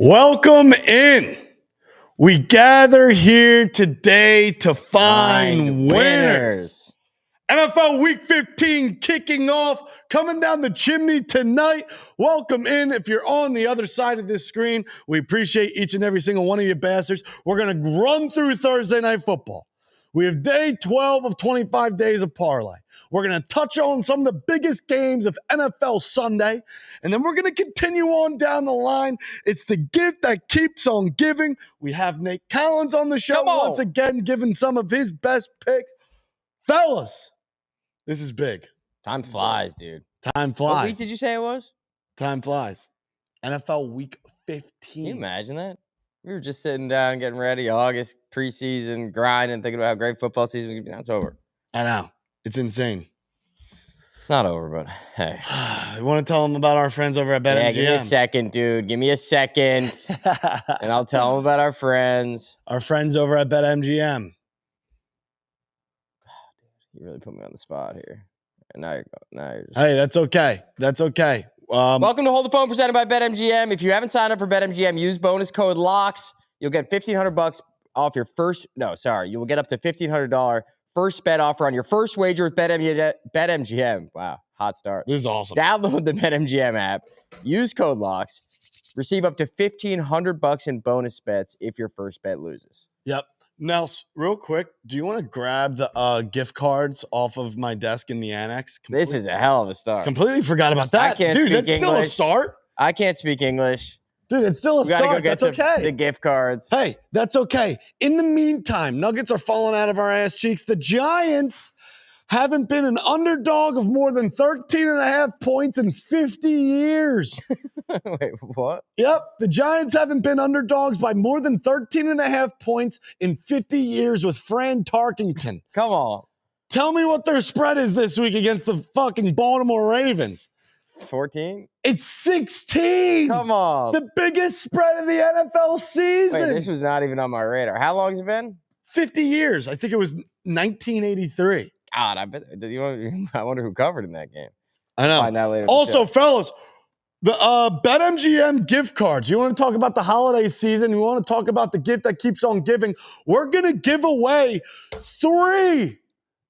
Welcome in. We gather here today to find winners. NFL Week 15 kicking off, coming down the chimney tonight. Welcome in. If you're on the other side of this screen, we appreciate each and every single one of you bastards. We're going to run through Thursday Night Football. We have day 12 of 25 days of parlay. We're going to touch on some of the biggest games of NFL Sunday, and then we're going to continue on down the line. It's the gift that keeps on giving. We have Nate Collins on the show once again, giving some of his best picks. Fellas, this is big. Time flies, dude. Time flies. What week did you say it was? Time flies. NFL Week 15. Can you imagine that? We were just sitting down, getting ready, August, preseason, grinding, thinking about how great football season was going to be. Now it's over. I know. It's insane. Not over, but hey. You want to tell them about our friends over at BetMGM? Yeah, give me a second, dude. Give me a second, and I'll tell them about our friends. Our friends over at BetMGM. You really put me on the spot here. And now you're just... Hey, that's okay. That's okay. Welcome to Hold the Phone, presented by BetMGM. If you haven't signed up for BetMGM, use bonus code LOCKS. You'll get $1,500 off your first. No, sorry. You will get up to $1,500 first bet offer on your first wager with BetMGM. Wow, hot start. This is awesome. Download the BetMGM app. Use code LOCKS. Receive up to $1,500 in bonus bets if your first bet loses. Yep. Nels, real quick, do you want to grab the gift cards off of my desk in the annex? This is a hell of a start. Completely forgot about that. Dude, that's still a start. I can't speak English. Dude, it's still a start. Go get that's okay. The gift cards. Hey, that's okay. In the meantime, Nuggets are falling out of our ass cheeks. The Giants haven't been an underdog of more than 13.5 points in 50 years. Wait, what? Yep. The Giants haven't been underdogs by more than 13.5 points in 50 years with Fran Tarkington. Come on. Tell me what their spread is this week against the fucking Baltimore Ravens. 14? It's 16. Come on. The biggest spread of the NFL season. Wait, this was not even on my radar. How long has it been? 50 years. I think it was 1983. God, I wonder who covered in that game. I know. Find out later. Also, fellas, the BetMGM gift cards. You want to talk about the holiday season? You want to talk about the gift that keeps on giving? We're going to give away 3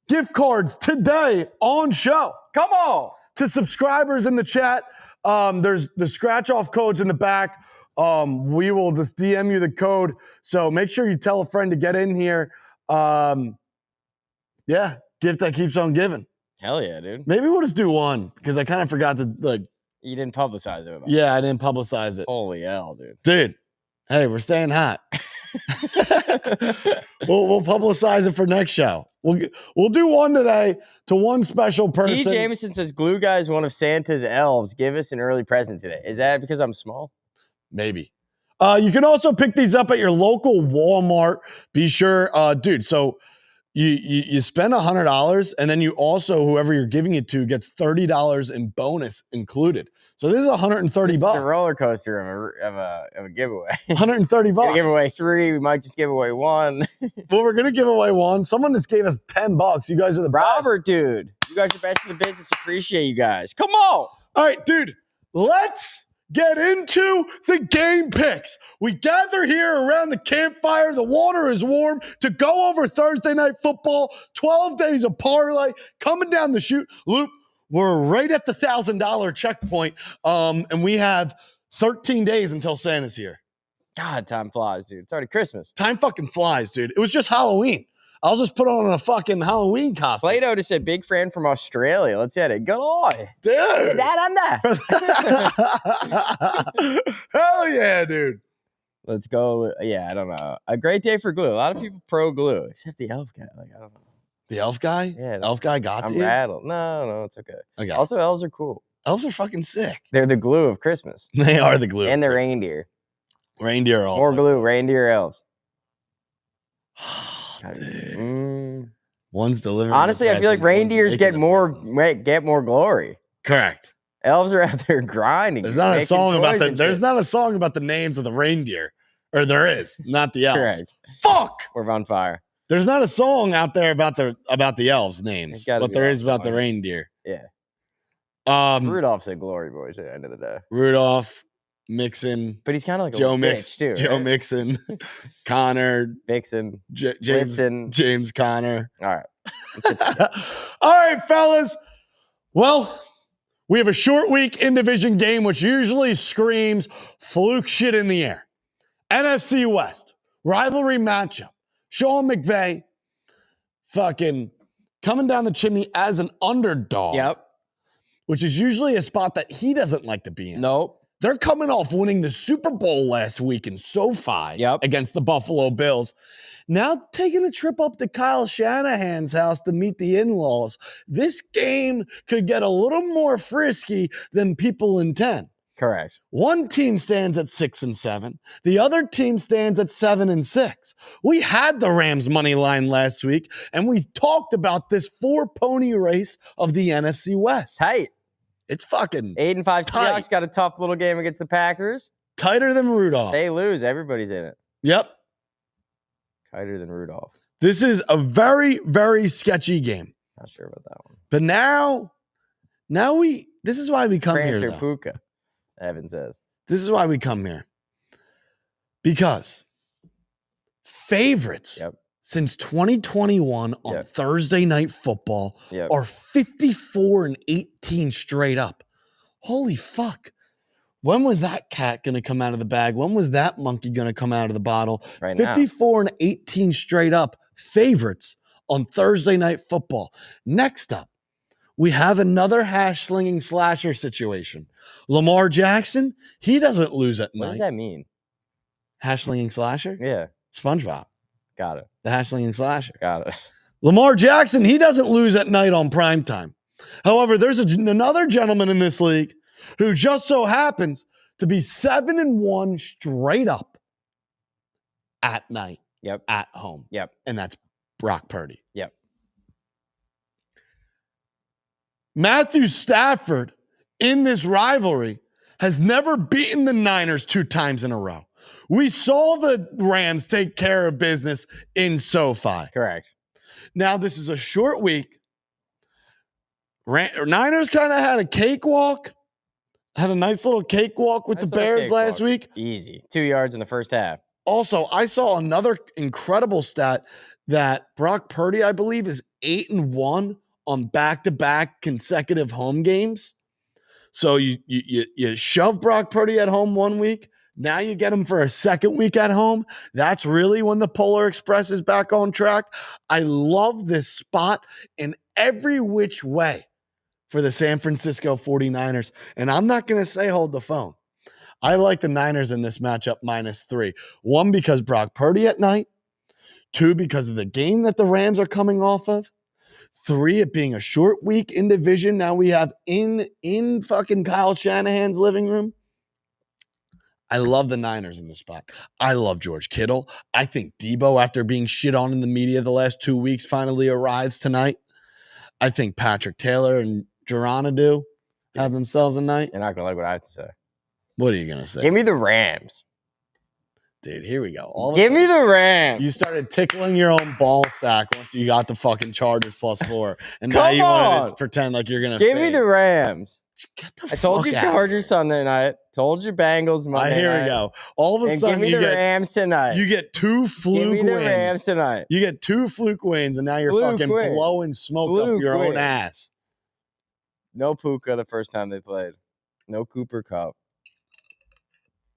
gift cards today on show. Come on. To subscribers in the chat. There's the scratch-off codes in the back. We will just DM you the code. So make sure you tell a friend to get in here. Yeah. Gift that keeps on giving. Hell yeah, dude. Maybe we'll just do one because I kind of forgot to You didn't publicize it. Yeah, I didn't publicize it. Holy hell, dude. Dude, hey, we're staying hot. we'll publicize it for next show. We'll do one today to one special person. T. Jameson says Glue Guy is one of Santa's elves. Give us an early present today. Is that because I'm small? Maybe. You can also pick these up at your local Walmart. Be sure, dude. So you spend $100, and then you also, whoever you're giving it to, gets $30 in bonus included. So this is $130. It's a roller coaster of a giveaway. $130. We're give away 3. We might just give away 1. Well, we're gonna give away 1. Someone just gave us $10. You guys are the Robert, best. Dude. You guys are best in the business. Appreciate you guys. Come on. All right, dude. Let's get into the game picks. We gather here around the campfire. The water is warm to go over Thursday Night Football. 12 days of parlay coming down the chute. Luke, We're right at the $1,000 checkpoint, and we have 13 days until Santa's here. God, time flies, dude. It's already Christmas. Time fucking flies, dude. It was just Halloween. I'll just put on a fucking Halloween costume. Plato just said, big friend from Australia. Let's hit it. Good boy. Dude. That under. Hell yeah, dude. Let's go. Yeah, I don't know. A great day for glue. A lot of people pro glue, except the elf guy. Like, I don't know. The elf guy? Yeah. Elf guy got I'm to you? rattled. No, it's okay. Okay. Also, elves are cool. Elves are fucking sick. They're the glue of Christmas. They are the glue. And the Christmas. reindeer. Reindeer also. More glue, reindeer, elves. One's delivering. Honestly, I feel like reindeers get more glory. Correct. Elves are out there grinding. There's not a song about that. There's not a song about the names of the reindeer. Or there is, not the elves. Correct. Fuck! We're on fire. There's not a song out there about the elves' names, but there is about the reindeer. Yeah. Rudolph's a glory boy at the end of the day. Rudolph, Mixon, but he's kind of like a Joe bitch too. Joe right? Mixon, Connor, Vixen, James Connor. All right. All right, fellas. Well, we have a short week in division game, which usually screams fluke shit in the air. NFC West, rivalry matchup. Sean McVay fucking coming down the chimney as an underdog. Yep. Which is usually a spot that he doesn't like to be in. Nope. They're coming off winning the Super Bowl last week in SoFi against the Buffalo Bills. Now taking a trip up to Kyle Shanahan's house to meet the in-laws. This game could get a little more frisky than people intend. Correct. One team stands at 6-7. The other team stands at 7-6. We had the Rams money line last week, and we talked about this 4-pony race of the NFC West. Tight. It's fucking 8-5 Seahawks got a tough little game against the Packers. Tighter than Rudolph. They lose. Everybody's in it. Yep. Tighter than Rudolph. This is a very, very sketchy game. Not sure about that one. But this is why we come here. Puka, Evan says. This is why we come here. Because favorites since 2021 on Thursday Night Football are 54-18 straight up. Holy fuck. When was that cat going to come out of the bag? When was that monkey going to come out of the bottle? Right 54-18 straight up favorites on Thursday Night Football. Next up, we have another hash-slinging slasher situation. Lamar Jackson, he doesn't lose at night. What does that mean? Hash-slinging slasher? Yeah. SpongeBob. Got it. The hash-slinging slasher. Got it. Lamar Jackson, he doesn't lose at night on primetime. However, there's another gentleman in this league who just so happens to be 7-1 straight up at night. Yep. At home. Yep. And that's Brock Purdy. Yep. Matthew Stafford in this rivalry has never beaten the Niners 2 times in a row. We saw the Rams take care of business in SoFi. Correct. Now, this is a short week. Niners kind of had a cakewalk. Had a nice little cakewalk with the Bears last week. Easy. 2 yards in the first half. Also, I saw another incredible stat that Brock Purdy, I believe, is 8-1 on back-to-back consecutive home games. So you shove Brock Purdy at home 1 week. Now you get him for a second week at home. That's really when the Polar Express is back on track. I love this spot in every which way for the San Francisco 49ers. And I'm not going to say hold the phone. I like the Niners in this matchup -3. 1, because Brock Purdy at night. 2, because of the game that the Rams are coming off of. 3, it being a short week in division. Now we have in fucking Kyle Shanahan's living room. I love the Niners in this spot. I love George Kittle. I think Debo, after being shit on in the media the last 2 weeks, finally arrives tonight. I think Patrick Taylor and Geronimo have themselves a night. You're not going to like what I have to say. What are you going to say? Give me the Rams. Dude, here we go. Give me the Rams. You started tickling your own ball sack once you got the fucking Chargers +4. And now you want to pretend like you're going to Give me the Rams. I told you Chargers Sunday night. Told you Bengals Monday night. Here we go. All of a sudden, give me the Rams tonight. You get 2 fluke wins. Give me the Rams tonight. You get 2 fluke wins, and now you're fucking blowing smoke up your own ass. No Puka the first time they played. No Cooper Cup.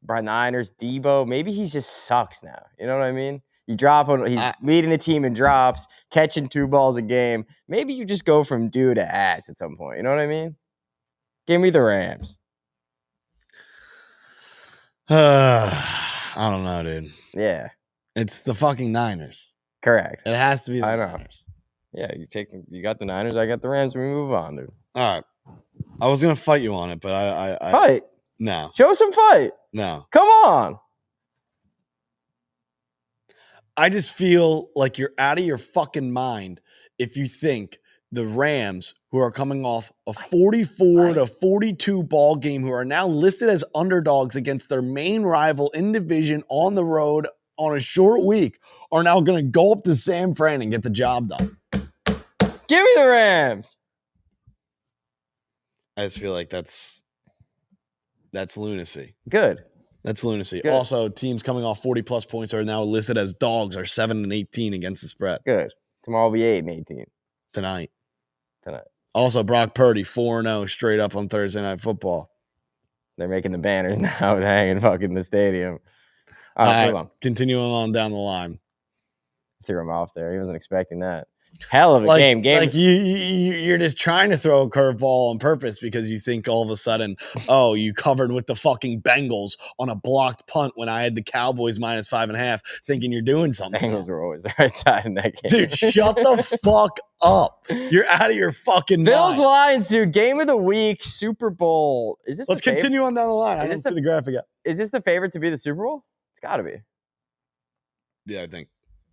Brian Niners, Debo. Maybe he just sucks now. You know what I mean? You drop him. He's leading the team in drops, catching 2 balls a game. Maybe you just go from dude to ass at some point. You know what I mean? Give me the Rams. I don't know, dude. Yeah. It's the fucking Niners. Correct. It has to be the I know. Niners. Yeah, you got the Niners, I got the Rams. We move on, dude. All right. I was gonna fight you on it, but I Fight. no. Show some fight. No. Come on. I just feel like you're out of your fucking mind if you think the Rams, who are coming off a 44-42 ball game, who are now listed as underdogs against their main rival in division on the road on a short week, are now going to go up to San Fran and get the job done. Give me the Rams. I just feel like that's lunacy. Good. That's lunacy. Good. Also, teams coming off 40-plus points are now listed as dogs, are 7-18 against the spread. Good. Tomorrow will be 8-18. Tonight. Also, Brock Purdy, 4-0 straight up on Thursday Night Football. They're making the banners now and hanging fucking the stadium. All right, continuing on down the line. Threw him off there. He wasn't expecting that. Hell of a game. Like you're just trying to throw a curveball on purpose because you think all of a sudden, oh, you covered with the fucking Bengals on a blocked punt when I had the Cowboys -5.5, thinking you're doing something. Bengals were always the right side in that game. Dude, shut the fuck up. You're out of your fucking Bills mind. Lions, dude. Game of the week, Super Bowl. Is this? Let's continue on down the line. I didn't see the graphic yet. Is this the favorite to be the Super Bowl? It's got to be. Yeah, I think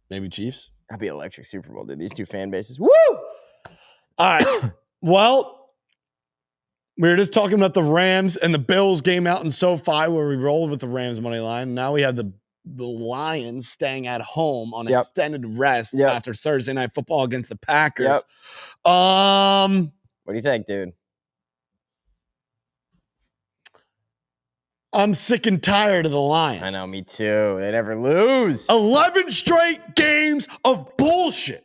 maybe Chiefs. That'd be electric Super Bowl, dude. These two fan bases. Woo! All right. Well, we were just talking about the Rams and the Bills game out in SoFi where we rolled with the Rams money line. Now we have the Lions staying at home on extended rest after Thursday Night Football against the Packers. What do you think, dude? I'm sick and tired of the Lions. I know, me too. They never lose. 11 straight games of bullshit.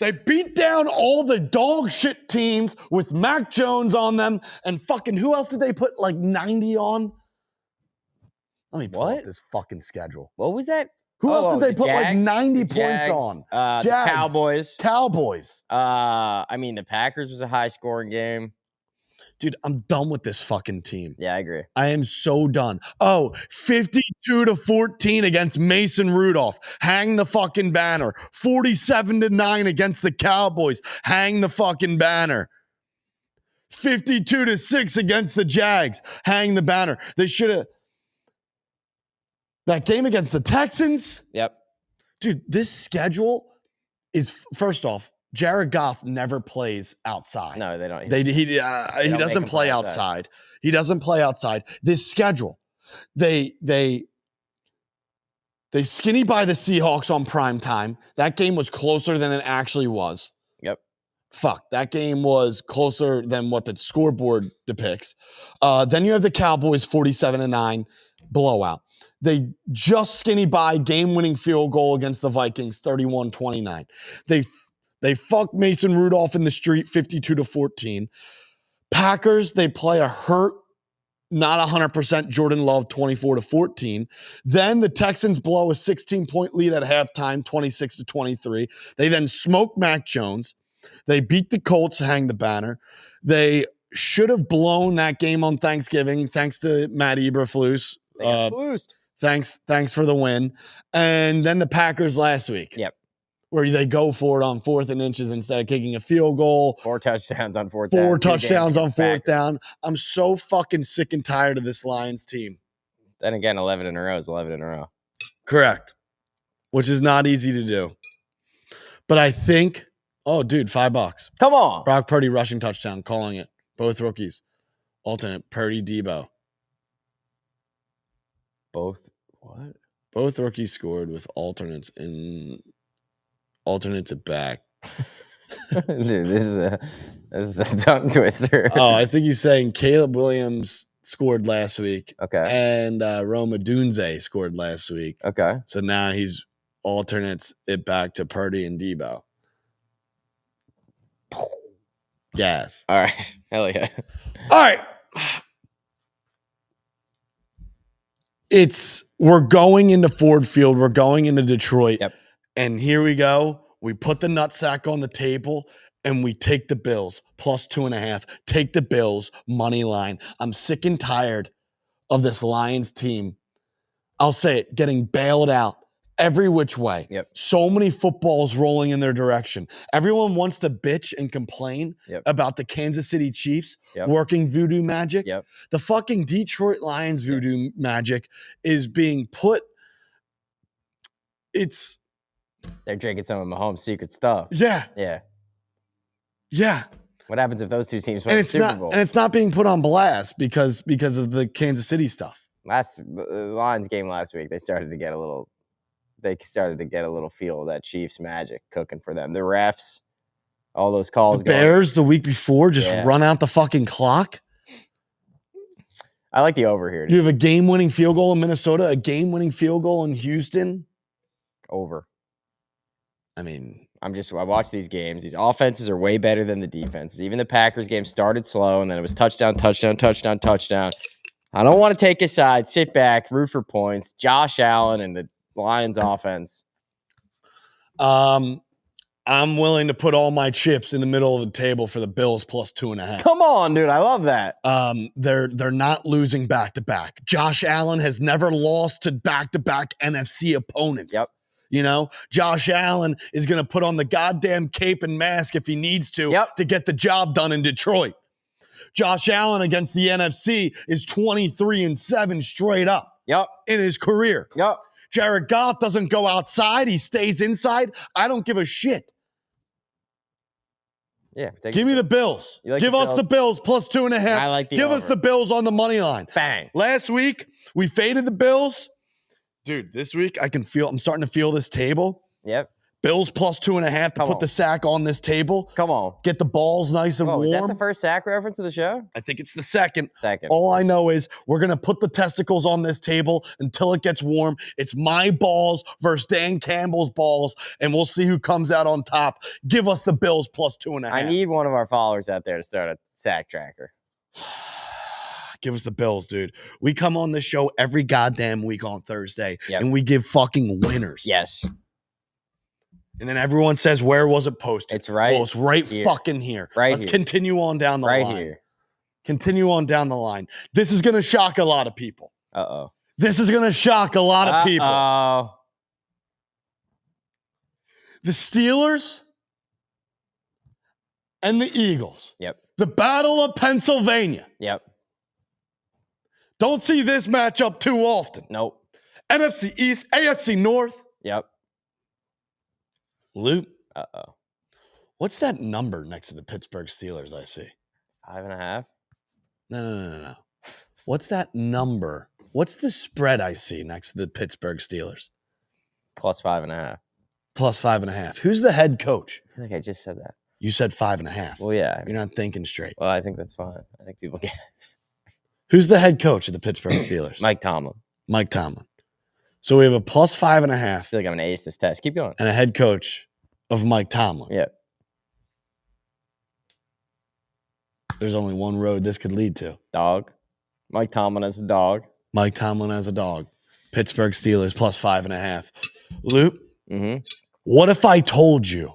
They beat down all the dog shit teams with Mac Jones on them. And fucking, who else did they put like 90 on? Let me pull up this fucking schedule. What was that? Who else did they put like 90 points on? The Cowboys. I mean, the Packers was a high-scoring game. Dude, I'm done with this fucking team. Yeah, I agree. I am so done. Oh, 52-14 against Mason Rudolph. Hang the fucking banner. 47-9 against the Cowboys. Hang the fucking banner. 52-6 against the Jags. Hang the banner. They should have. That game against the Texans. Yep. Dude, this schedule is, first off, Jared Goff never plays outside. No, they don't. He doesn't play outside. He doesn't play outside. This schedule, they skinny by the Seahawks on prime time. That game was closer than it actually was. Yep. Fuck, that game was closer than what the scoreboard depicts. Then you have the Cowboys 47-9 blowout. They just skinny by game-winning field goal against the Vikings 31-29. They fucked Mason Rudolph in the street 52-14. Packers, they play a hurt, not 100% Jordan Love 24-14. Then the Texans blow a 16-point lead at halftime, 26-23. They then smoke Mac Jones. They beat the Colts, hang the banner. They should have blown that game on Thanksgiving, thanks to Matt Eberflus. Thanks for the win. And then the Packers last week. Yep. Where they go for it on 4th and inches instead of kicking a field goal. 4 touchdowns on 4th down. 4 touchdowns on 4th down. I'm so fucking sick and tired of this Lions team. Then again, 11 in a row is 11 in a row. Correct. Which is not easy to do. But I think, oh, dude, $5. Come on. Brock Purdy rushing touchdown, calling it. Both rookies. Alternate, Purdy, Debo. Both what? Both rookies scored with alternates at back. Dude, this is a tongue twister. Oh, I think he's saying Caleb Williams scored last week. Okay. And Roma Dunze scored last week. Okay. So now he's alternates it back to Purdy and Debo. Yes. All right. Hell yeah. All right. We're going into Ford Field. We're going into Detroit. Yep. And here we go. We put the nutsack on the table and we take the Bills plus 2.5. Take the Bills money line. I'm sick and tired of this Lions team. I'll say it, getting bailed out every which way. Yep. So many footballs rolling in their direction. Everyone wants to bitch and complain about the Kansas City Chiefs working voodoo magic. Yep. The fucking Detroit Lions voodoo magic is being put. They're drinking some of Mahomes' secret stuff. Yeah. Yeah. Yeah. What happens if those two teams win the Super Bowl? And it's not being put on blast because of the Kansas City stuff. The Lions game last week, they started to get a little feel of that Chiefs magic cooking for them. The refs, all those calls. The Bears the week before just run out the fucking clock. I like the over here. You have a game-winning field goal in Minnesota, a game-winning field goal in Houston. Over. I mean, I watch these games. These offenses are way better than the defenses. Even the Packers game started slow, and then it was touchdown, touchdown, touchdown, touchdown. I don't want to take a side, sit back, root for points. Josh Allen and the Lions offense. I'm willing to put all my chips in the middle of the table for the Bills plus 2.5. Come on, dude. I love that. They're not losing back-to-back. Josh Allen has never lost to back-to-back NFC opponents. Yep. You know, Josh Allen is going to put on the goddamn cape and mask if he needs to get the job done in Detroit. Josh Allen against the NFC is 23-7 straight up. Yep. In his career. Yep. Jared Goff doesn't go outside. He stays inside. I don't give a shit. Yeah. Give me the Bills. Give us the Bills plus 2.5. I like the Give over. us the Bills on the money line. Bang. Last week, we faded the Bills. Dude, this week, I'm starting to feel this table. Yep. Bills plus 2.5 to put the sack on this table. Come on. Get the balls nice and warm. Is that the first sack reference of the show? I think it's the second. Second. All I know is we're going to put the testicles on this table until it gets warm. It's my balls versus Dan Campbell's balls, and we'll see who comes out on top. Give us the Bills plus 2.5. I need one of our followers out there to start a sack tracker. Give us the Bills, dude. We come on this show every goddamn week on Thursday, and we give fucking winners. Yes. And then everyone says, where was it posted? It's right. Well, it's right here. fucking here. Right Let's here. continue on down the line. Right here. Continue on down the line. This is going to shock a lot of people. Uh-oh. This is going to shock a lot of people. Uh-oh. The Steelers and the Eagles. Yep. The Battle of Pennsylvania. Yep. Don't see this matchup too often. Nope. NFC East, AFC North. Yep. Luke. Uh-oh. What's that number next to the Pittsburgh Steelers I see? 5.5? No. What's that number? What's the spread I see next to the Pittsburgh Steelers? Plus 5.5. Plus 5.5. Who's the head coach? I think I just said that. You said 5.5. Well, yeah. You're not thinking straight. Well, I think that's fine. I think people get it. Who's the head coach of the Pittsburgh Steelers? Mike Tomlin. Mike Tomlin. So we have a plus 5.5. I feel like I'm going to ace this test. Keep going. And a head coach of Mike Tomlin. Yeah. There's only one road this could lead to. Dog. Mike Tomlin as a dog. Mike Tomlin as a dog. Pittsburgh Steelers plus 5.5. Luke, what if I told you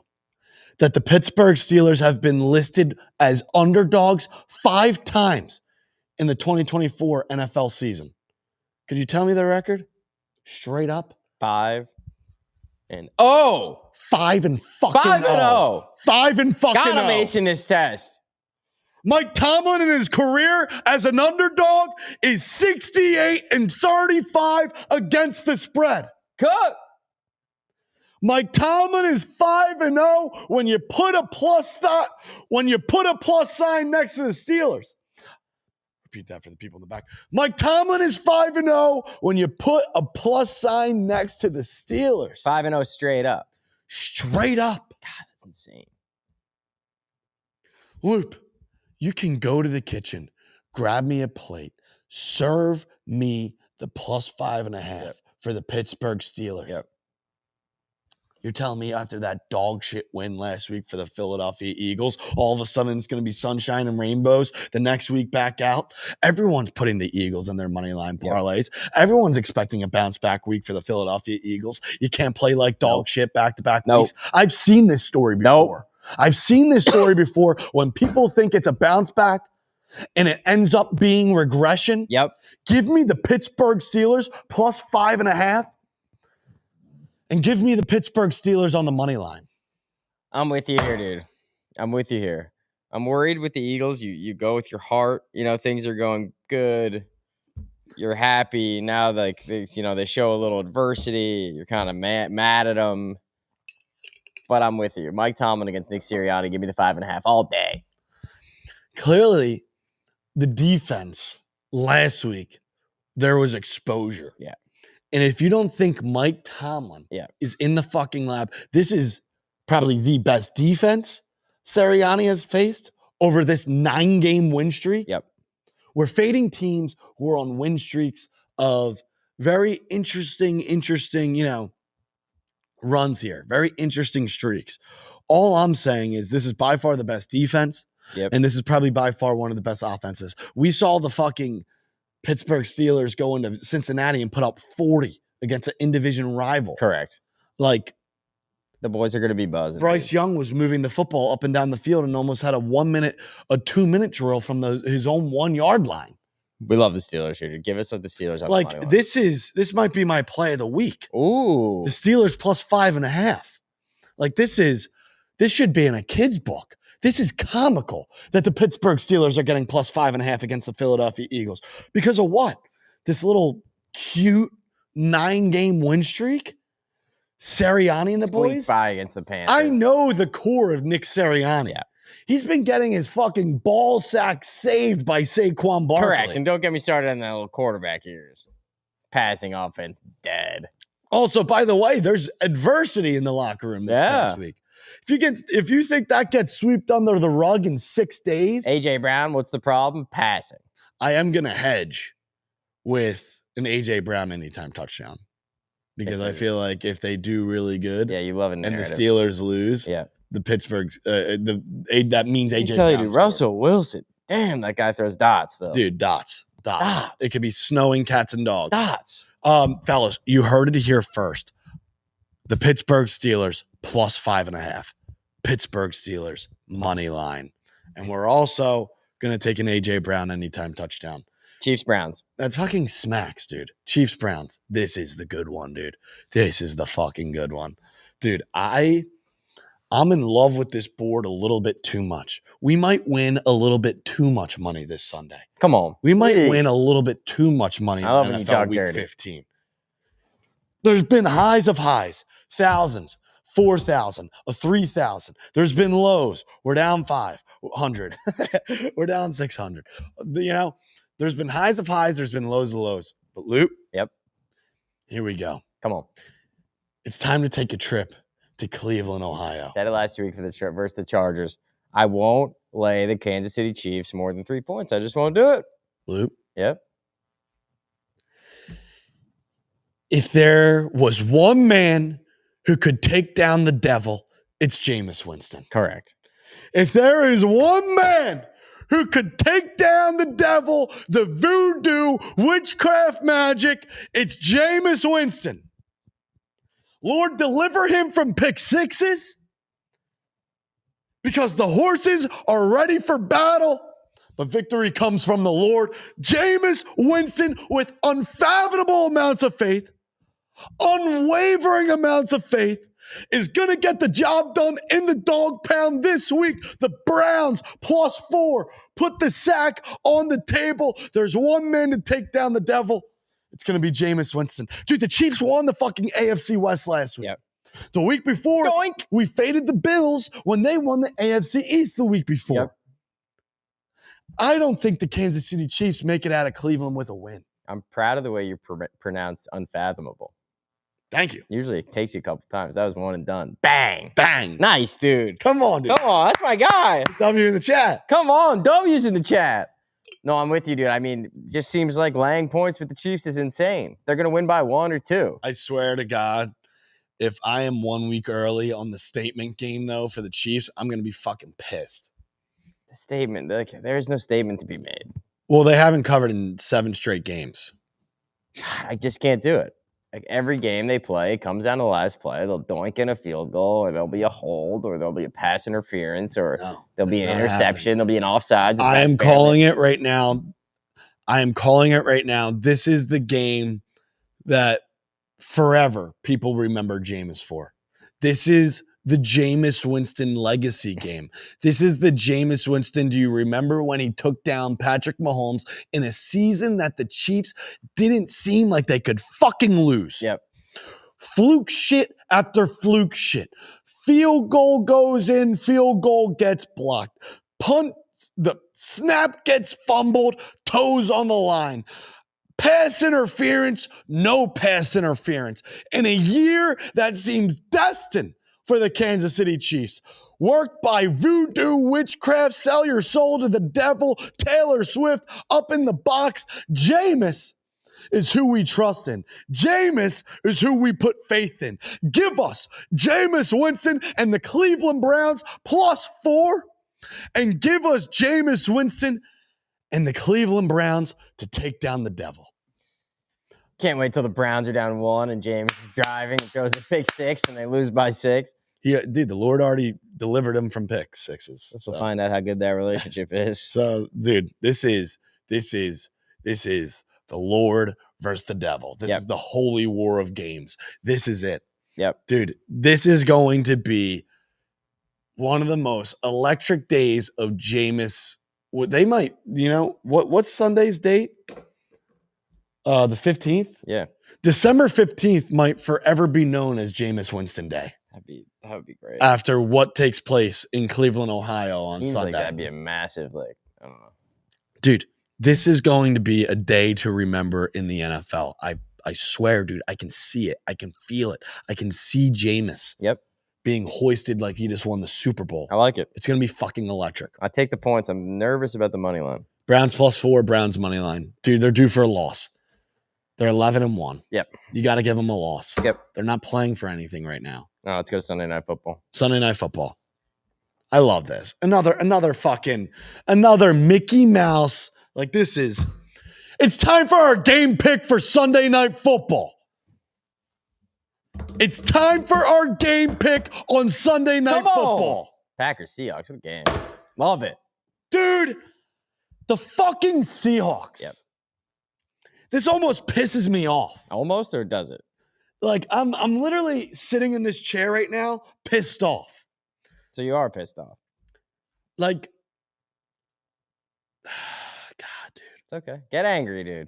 that the Pittsburgh Steelers have been listed as underdogs 5 times in the 2024 NFL season? Could you tell me the record? Straight up? 5 and 0. 5 and fucking 5 and 0. 5 and fucking 0. God, I'm acing this test. Mike Tomlin in his career as an underdog is 68-35 against the spread. Cook. Mike Tomlin is 5-0 when you put a plus sign next to the Steelers. Repeat that for the people in the back. Mike Tomlin is 5-0 when you put a plus sign next to the Steelers. 5-0 straight up. Straight up. God, that's insane. Loop, you can go to the kitchen, grab me a plate, serve me the plus 5.5 for the Pittsburgh Steelers. Yep. You're telling me after that dog shit win last week for the Philadelphia Eagles, all of a sudden it's going to be sunshine and rainbows the next week back out? Everyone's putting the Eagles in their money line parlays. Yep. Everyone's expecting a bounce back week for the Philadelphia Eagles. You can't play like dog shit back-to-back weeks. I've seen this story before. I've seen this story before when people think it's a bounce back and it ends up being regression. Yep. Give me the Pittsburgh Steelers plus 5.5. And give me the Pittsburgh Steelers on the money line. I'm with you here, dude. I'm with you here. I'm worried with the Eagles. You go with your heart. You know, things are going good. You're happy. Now, like, they show a little adversity. You're kind of mad at them. But I'm with you. Mike Tomlin against Nick Sirianni. Give me the 5.5 all day. Clearly, the defense last week, there was exposure. Yeah. And if you don't think Mike Tomlin is in the fucking lab, this is probably the best defense Sirianni has faced over this 9-game win streak. Yep. We're fading teams who are on win streaks of very interesting, runs here. Very interesting streaks. All I'm saying is this is by far the best defense. Yep. And this is probably by far one of the best offenses. We saw the fucking Pittsburgh Steelers go into Cincinnati and put up 40 against an in-division rival. Correct. Like, the boys are going to be buzzing. Bryce Young was moving the football up and down the field and almost had a 2-minute drill from his own 1-yard line. We love the Steelers here. Give us the Steelers. Like, this might be my play of the week. Ooh. The Steelers plus 5.5. Like, this should be in a kid's book. This is comical that the Pittsburgh Steelers are getting plus 5.5 against the Philadelphia Eagles. Because of what? This little cute 9-game win streak? Sirianni and the boys? By against the Panthers. I know the core of Nick Sirianni. Yeah. He's been getting his fucking ball sack saved by Saquon Barkley. Correct. And don't get me started on that little quarterback ears. Passing offense dead. Also, by the way, there's adversity in the locker room this past week. If you think that gets swept under the rug in 6 days. A.J. Brown, what's the problem? Passing. I am going to hedge with an A.J. Brown anytime touchdown. Because I feel like if they do really good, you love it. And the Steelers lose, the Pittsburgh's that means AJ. Tell you, dude, Russell Wilson. Damn, that guy throws dots though. Dude, dots. It could be snowing cats and dogs. Dots. Fellas, you heard it here first. The Pittsburgh Steelers plus 5.5. Pittsburgh Steelers money line, and we're also gonna take an AJ Brown anytime touchdown. Chiefs Browns. That fucking smacks, dude. Chiefs Browns. This is the good one, dude. This is the fucking good one. Dude, I'm in love with this board a little bit too much. We might win a little bit too much money this Sunday. Come on. We might win a little bit too much money in NFL Week 15. There's been highs of highs. Thousands. 4,000, a 3,000. There's been lows. We're down 500. We're down 600. There's been highs of highs. There's been lows of lows. But Luke, here we go. Come on. It's time to take a trip to Cleveland, Ohio. Said it last week for the trip versus the Chargers. I won't lay the Kansas City Chiefs more than 3 points. I just won't do it. Luke? Yep. If there was one man who could take down the devil, it's Jameis Winston. Correct. If there is one man who could take down the devil, the voodoo, witchcraft magic, it's Jameis Winston. Lord, deliver him from pick sixes because the horses are ready for battle, but victory comes from the Lord. Jameis Winston with unfathomable amounts of faith, unwavering amounts of faith, is going to get the job done in the dog pound this week. The Browns +4. Put the sack on the table. There's one man to take down the devil. It's going to be Jameis Winston. Dude, the Chiefs won the fucking AFC West last week. Yep. The week before, Doink. We faded the Bills when they won the AFC East the week before. Yep. I don't think the Kansas City Chiefs make it out of Cleveland with a win. I'm proud of the way you pronounce unfathomable. Thank you. Usually it takes you a couple times. That was one and done. Bang. Bang. Nice, dude. Come on, dude. Come on. That's my guy. W in the chat. Come on. W's in the chat. No, I'm with you, dude. I mean, just seems like laying points with the Chiefs is insane. They're going to win by 1 or 2. I swear to God, if I am 1 week early on the statement game, though, for the Chiefs, I'm going to be fucking pissed. The statement, there's no statement to be made. Well, they haven't covered in 7 straight games. I just can't do it. Like every game they play, it comes down to the last play. They'll doink in a field goal, or there'll be a hold, or there'll be a pass interference, or there'll be an interception. Happening. There'll be an offsides. I am calling it right now. This is the game that forever people remember Jameis for. This is the Jameis Winston legacy game. This is the Jameis Winston. Do you remember when he took down Patrick Mahomes in a season that the Chiefs didn't seem like they could fucking lose? Yep. Fluke shit after fluke shit. Field goal goes in, field goal gets blocked. Punt, the snap gets fumbled, toes on the line. Pass interference, no pass interference. In a year that seems destined for the Kansas City Chiefs. Worked by voodoo, witchcraft, sell your soul to the devil, Taylor Swift, up in the box. Jameis is who we trust in. Jameis is who we put faith in. Give us Jameis Winston and the Cleveland Browns +4, and give us Jameis Winston and the Cleveland Browns to take down the devil. Can't wait till the Browns are down 1 and James is driving. It goes to pick 6 and they lose by 6. Yeah, dude, the Lord already delivered him from pick 6s. We'll find out how good that relationship is. So, dude, this is the Lord versus the devil. This is the holy war of games. This is it. Yep. Dude, this is going to be one of the most electric days of Jameis. They might, what's Sunday's date? The 15th? Yeah. December 15th might forever be known as Jameis Winston Day. That would be great. After what takes place in Cleveland, Ohio on Seems Sunday. Like that'd be a massive, I don't know. Dude, this is going to be a day to remember in the NFL. I swear, dude, I can see it. I can feel it. I can see Jameis being hoisted like he just won the Super Bowl. I like it. It's going to be fucking electric. I take the points. I'm nervous about the money line. Browns +4, Browns money line. Dude, they're due for a loss. They're 11-1. Yep. You got to give them a loss. Yep. They're not playing for anything right now. No, let's go to Sunday Night Football. Sunday Night Football. I love this. Another Mickey Mouse. Like this is, it's time for our game pick for Sunday Night Football. It's time for our game pick on Sunday Night Football. Packers, Seahawks, what a game. Love it. Dude, the fucking Seahawks. Yep. This almost pisses me off. Almost, or does it? Like, I'm literally sitting in this chair right now, pissed off. So you are pissed off. Like, God, dude. It's okay. Get angry, dude.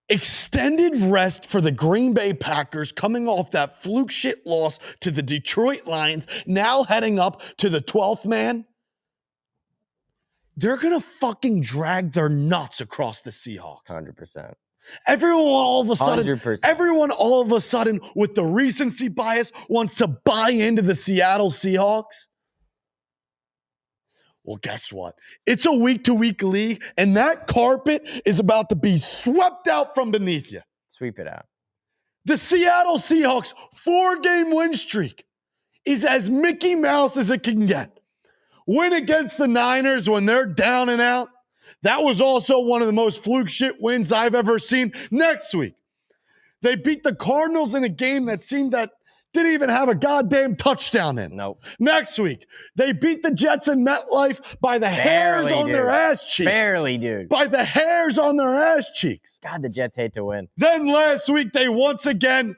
Extended rest for the Green Bay Packers coming off that fluke shit loss to the Detroit Lions, now heading up to the 12th man. They're going to fucking drag their nuts across the Seahawks. 100%. Everyone all of a sudden, 100%. Everyone all of a sudden with the recency bias wants to buy into the Seattle Seahawks. Well, guess what? It's a week-to-week league, and that carpet is about to be swept out from beneath you. Sweep it out. The Seattle Seahawks 4-game win streak is as Mickey Mouse as it can get. Win against the Niners when they're down and out. That was also one of the most fluke shit wins I've ever seen. Next week, they beat the Cardinals in a game that seemed that didn't even have a goddamn touchdown in. Nope. Next week, they beat the Jets in MetLife by the hairs on their ass cheeks. Barely, dude. By the hairs on their ass cheeks. God, the Jets hate to win. Then last week, they once again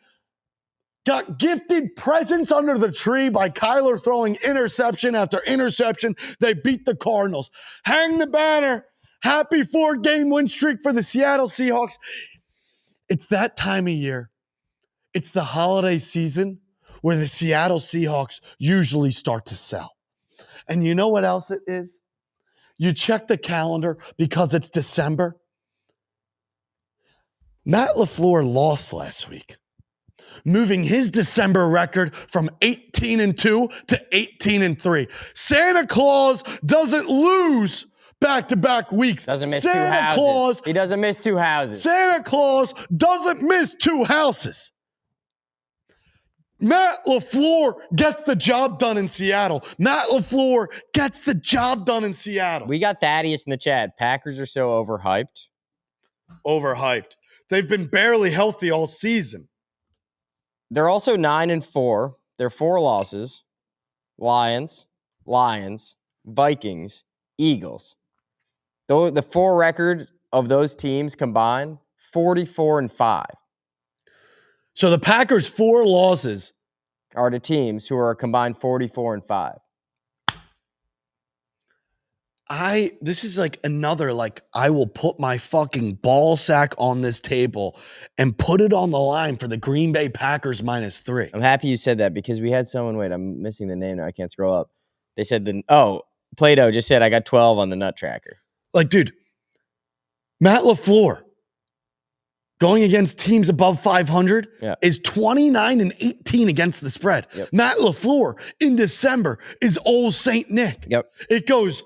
got gifted presents under the tree by Kyler throwing interception after interception. They beat the Cardinals. Hang the banner. Happy 4-game win streak for the Seattle Seahawks. It's that time of year. It's the holiday season where the Seattle Seahawks usually start to sell. And you know what else it is? You check the calendar because it's December. Matt LaFleur lost last week, moving his December record from 18-2 to 18-3. Santa Claus doesn't lose back-to-back weeks. Doesn't miss Santa 2 houses. Claus, He doesn't miss 2 houses. Santa Claus doesn't miss 2 houses. Matt LaFleur gets the job done in Seattle. Matt LaFleur gets the job done in Seattle. We got Thaddeus in the chat. Packers are so overhyped. Overhyped. They've been barely healthy all season. They're also 9-4. They're 4 losses. Lions, Vikings, Eagles. Though the 4 record of those teams combined, 44-5. So the Packers' 4 losses are to teams who are combined 44-5. This is like another, like, I will put my fucking ball sack on this table and put it on the line for the Green Bay Packers -3. I'm happy you said that because we had someone, wait, I'm missing the name now. I can't scroll up. They said Plato just said I got 12 on the nut tracker. Like, dude, Matt LaFleur going against teams above 500 is 29-18 against the spread. Yep. Matt LaFleur in December is old Saint Nick. Yep. It goes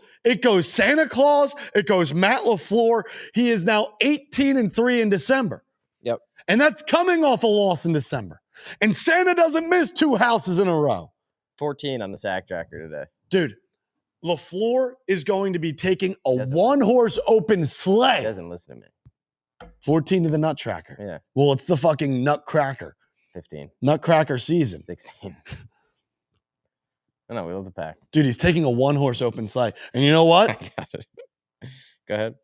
Santa Claus. It goes Matt LaFleur. He is now 18-3 in December. Yep. And that's coming off a loss in December. And Santa doesn't miss 2 houses in a row. 14 on the sack tracker today. Dude, LaFleur is going to be taking a one-horse open sleigh. He doesn't listen to me. 14 to the nut tracker. Yeah. Well, it's the fucking nutcracker. 15. Nutcracker season. 16. No, we love the pack. Dude, he's taking a one-horse open sleigh. And you know what? I got it. Go ahead.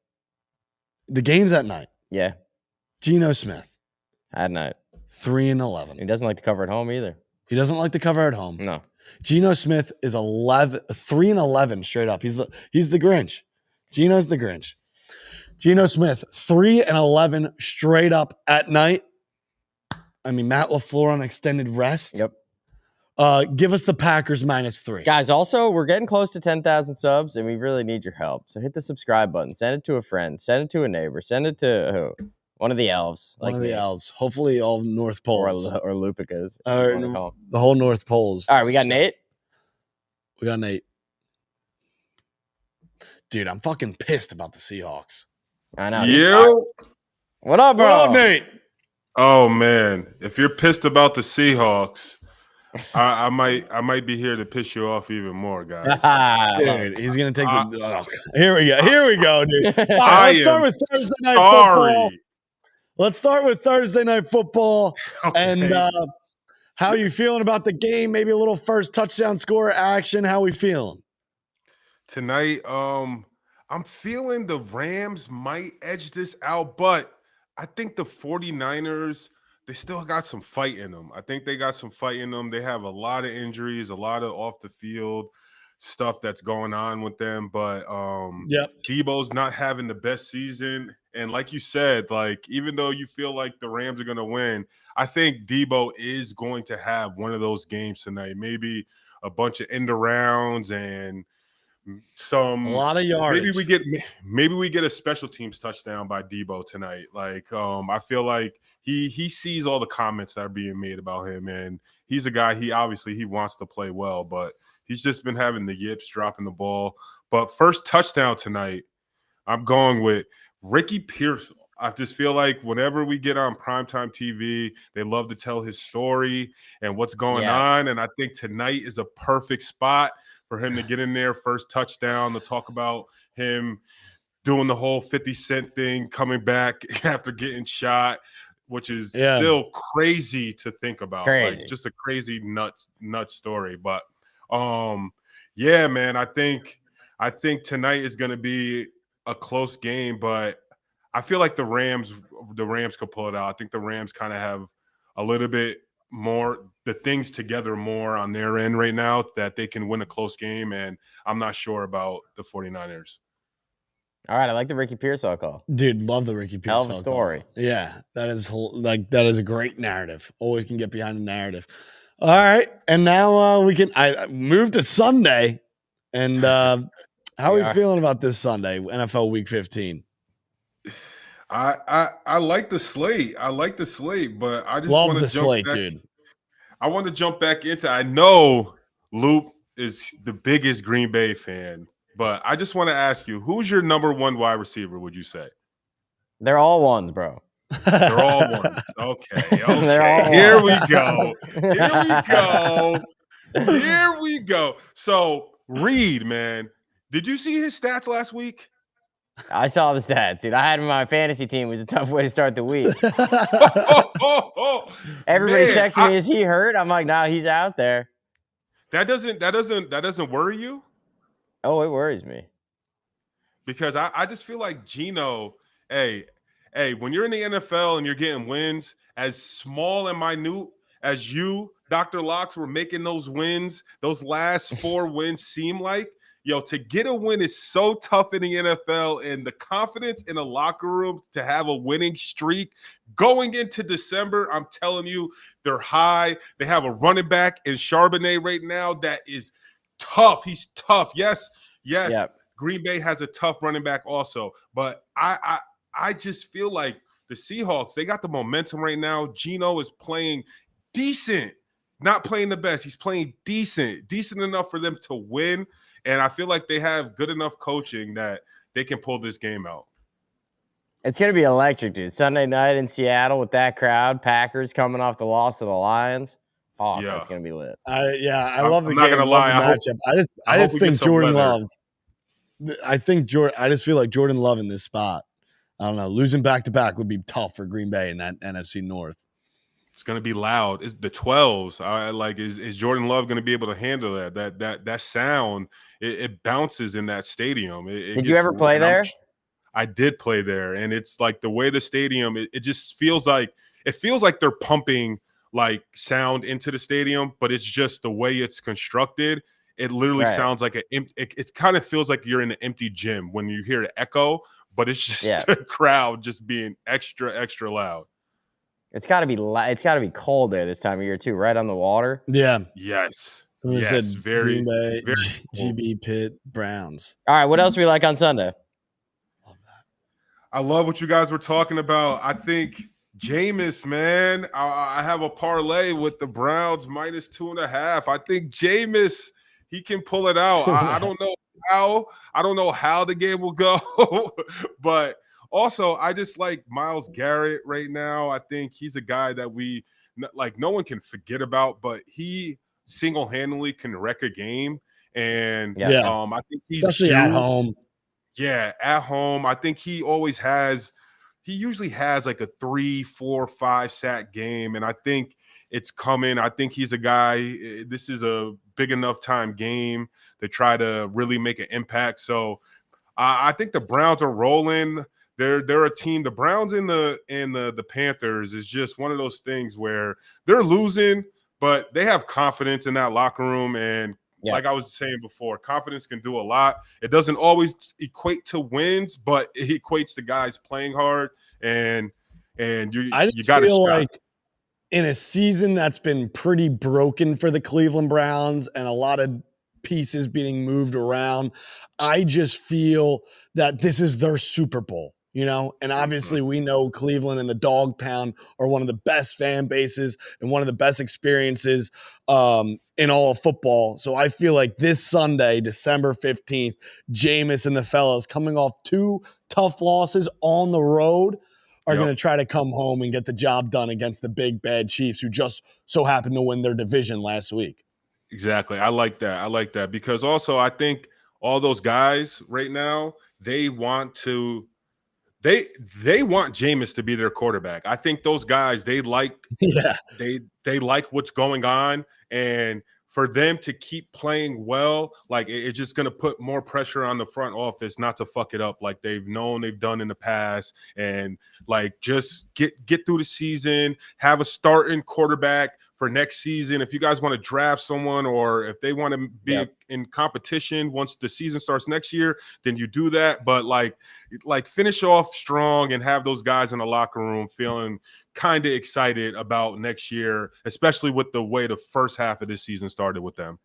The game's at night. Yeah. Geno Smith. At night. 3-11. He doesn't like to cover at home either. He doesn't like to cover at home. No. Geno Smith is 3-11 straight up. He's the Grinch. Geno's the Grinch. Geno Smith, 3-11 straight up at night. I mean, Matt LaFleur on extended rest. Yep. Give us the Packers -3. Guys, also, we're getting close to 10,000 subs, and we really need your help. So hit the subscribe button. Send it to a friend. Send it to a neighbor. Send it to who? One of the elves. One of the elves. Hopefully all North Poles. Or Lupicas. The whole North Poles. All right, we got Nate. We got Nate. Dude, I'm fucking pissed about the Seahawks. I know. You? What up, bro? What up, Nate? Oh man, if you're pissed about the Seahawks, I might be here to piss you off even more, guys. Dude, he's gonna take the. Here we go. Here we go, dude. All I right, let's start with Thursday night football. Let's start with Thursday night football. Okay. And how are you feeling about the game? Maybe a little first touchdown score action. How we feeling tonight? I'm feeling the Rams might edge this out, but I think the 49ers, they still got some fight in them. I think they got some fight in them. They have a lot of injuries, a lot of off the field stuff that's going on with them. But Debo's not having the best season. And like you said, like even though you feel like the Rams are going to win, I think Debo is going to have one of those games tonight. Maybe a bunch of end arounds and a lot of yards. Maybe we get a special teams touchdown by Debo tonight. Like I feel like he sees all the comments that are being made about him, and he's a guy. He obviously wants to play well, but he's just been having the yips, dropping the ball. But first touchdown tonight, I'm going with Ricky Pearsall. I just feel like whenever we get on primetime TV, they love to tell his story and what's going on, and I think tonight is a perfect spot for him to get in there, first touchdown, to talk about him doing the whole 50 Cent thing, coming back after getting shot, which is still crazy to think about. Crazy. Like, just a crazy nut story. But yeah, man, I think tonight is going to be a close game, but I feel like the Rams could pull it out. I think the Rams kind of have a little bit more the things together more on their end right now that they can win a close game, and I'm not sure about the 49ers. All right, I like the Ricky Pearsall call. Dude, love the Ricky Pearsall Hell of a story. Call. Yeah, that is a great narrative. Always can get behind the narrative. All right, and now I moved to Sunday, and how are we feeling about this Sunday, NFL Week 15? I like the slate. But I just want to jump back, dude. I want to jump back into. I know Loop is the biggest Green Bay fan, But I just want to ask you, who's your number one wide receiver, would you say? They're all ones, bro. They're all ones. Okay. They're all Here ones. we go. Here we go. Here we go. So, Reed, man, did you see his stats last week? I saw the stats, dude. I had him on my fantasy team. It was a tough way to start the week. Everybody Man, texting me, is he hurt? I'm like, no, he's out there. That doesn't worry you? Oh, it worries me. Because I just feel like Geno, hey, when you're in the NFL and you're getting wins, as small and minute as you, Dr. Locks, were making those wins, those last 4 wins seem like, to get a win is so tough in the NFL, and the confidence in the locker room to have a winning streak going into December, I'm telling you, they're high. They have a running back in Charbonnet right now that is tough. He's tough. Yes. Yep. Green Bay has a tough running back also, but I just feel like the Seahawks, they got the momentum right now. Geno is playing decent, not playing the best. He's playing decent enough for them to win. And I feel like they have good enough coaching that they can pull this game out. It's going to be electric, dude. Sunday night in Seattle with that crowd. Packers coming off the loss to the Lions. Oh, yeah. That's going to be lit. I love the I'm game. not going to lie. I just think Jordan Love. I just feel like Jordan Love in this spot. I don't know. Losing back-to-back would be tough for Green Bay in that NFC North. It's going to be loud. It's the 12s. Is Jordan Love going to be able to handle that? That sound, it bounces in that stadium. Did you ever play there? I did play there, and it's like the way the stadium, it just feels like they're pumping like sound into the stadium, but it's just the way it's constructed. It literally sounds like it kind of feels like you're in an empty gym when you hear the echo, but it's just the crowd just being extra, extra loud. It's got to be cold there this time of year too, right on the water. Yeah. Yes. Someone said very, Green Bay, very GB Pitt, Browns. All right, what else we like on Sunday? Love that. I love what you guys were talking about. I think Jameis, man, I have a parlay with the Browns minus 2.5. I think Jameis, he can pull it out. I don't know how. I don't know how the game will go, but also I just like Myles Garrett right now. I think he's a guy that no one can forget about, but he single-handedly can wreck a game. And I think he's especially at home. Yeah, at home. I think he usually has like a 3, 4, 5 sack game, and I think it's coming. I think he's a guy. This is a big enough time game to try to really make an impact. So I think the Browns are rolling. They're a team. The Browns and the Panthers is just one of those things where they're losing, but they have confidence in that locker room. And like I was saying before, confidence can do a lot. It doesn't always equate to wins, but it equates to guys playing hard. And you got to feel like in a season that's been pretty broken for the Cleveland Browns and a lot of pieces being moved around, I just feel that this is their Super Bowl. And obviously we know Cleveland and the Dog Pound are one of the best fan bases and one of the best experiences in all of football. So I feel like this Sunday, December 15th, Jameis and the fellas coming off 2 tough losses on the road are going to try to come home and get the job done against the big bad Chiefs, who just so happened to win their division last week. Exactly. I like that because also I think all those guys right now, they want Jameis to be their quarterback. I think those guys, they like what's going on, and for them to keep playing well, like it's just going to put more pressure on the front office not to fuck it up like they've done in the past, and like just get through the season, have a starting quarterback for next season. If you guys want to draft someone or if they want to be in competition once the season starts next year, then you do that. But like finish off strong and have those guys in the locker room feeling kind of excited about next year, especially with the way the first half of this season started with them.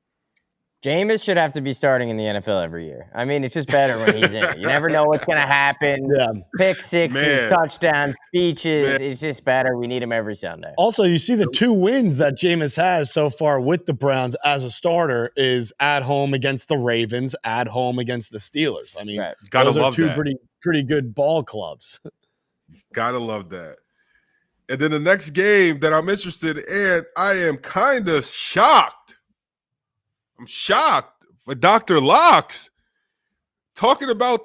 Jameis should have to be starting in the NFL every year. I mean, it's just better when he's in it. You never know what's going to happen. Yeah. Pick sixes, Man. touchdowns, speeches. Man. It's just better. We need him every Sunday. Also, you see the 2 wins that Jameis has so far with the Browns as a starter is at home against the Ravens, at home against the Steelers. I mean, Gotta those are love 2 that. pretty good ball clubs. Gotta love that. And then the next game that I'm interested in, I am kind of shocked. I'm shocked with Dr. Locks talking about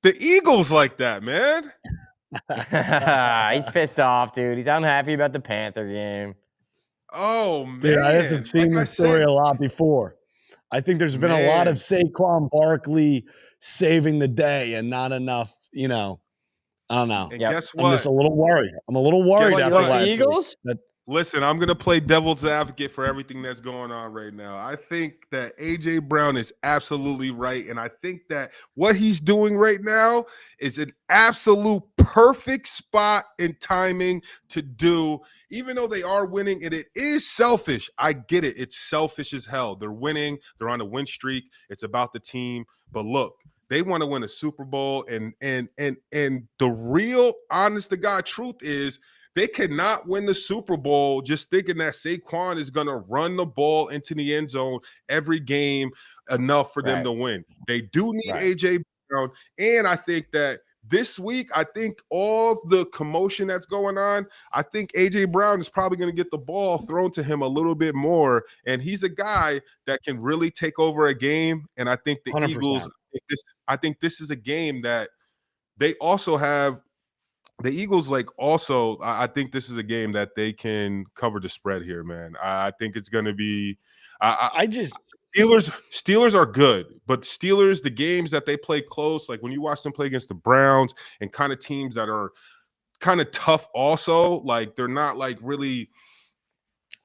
the Eagles like that, man. He's pissed off, dude. He's unhappy about the Panther game. Oh, man. Dude, I have seen this story a lot before. I think there's been a lot of Saquon Barkley saving the day and not enough, I don't know. And guess what? I'm just a little worried. I'm a little worried after last week. Eagles? Listen, I'm going to play devil's advocate for everything that's going on right now. I think that A.J. Brown is absolutely right. And I think that what he's doing right now is an absolute perfect spot and timing to do, even though they are winning. And it is selfish. I get it. It's selfish as hell. They're winning. They're on a win streak. It's about the team. But look, they want to win a Super Bowl. And the real honest to God truth is, they cannot win the Super Bowl just thinking that Saquon is going to run the ball into the end zone every game enough for them to win. They do need A.J. Brown. And I think that this week, I think all the commotion that's going on, I think A.J. Brown is probably going to get the ball thrown to him a little bit more. And he's a guy that can really take over a game. And I think the 100%. Eagles, I think this is a game that they also have. The Eagles, I think this is a game that they can cover the spread here, man. I think it's going to be Steelers are good, but Steelers, the games that they play close, like when you watch them play against the Browns and kind of teams that are kind of tough also, like they're not like really –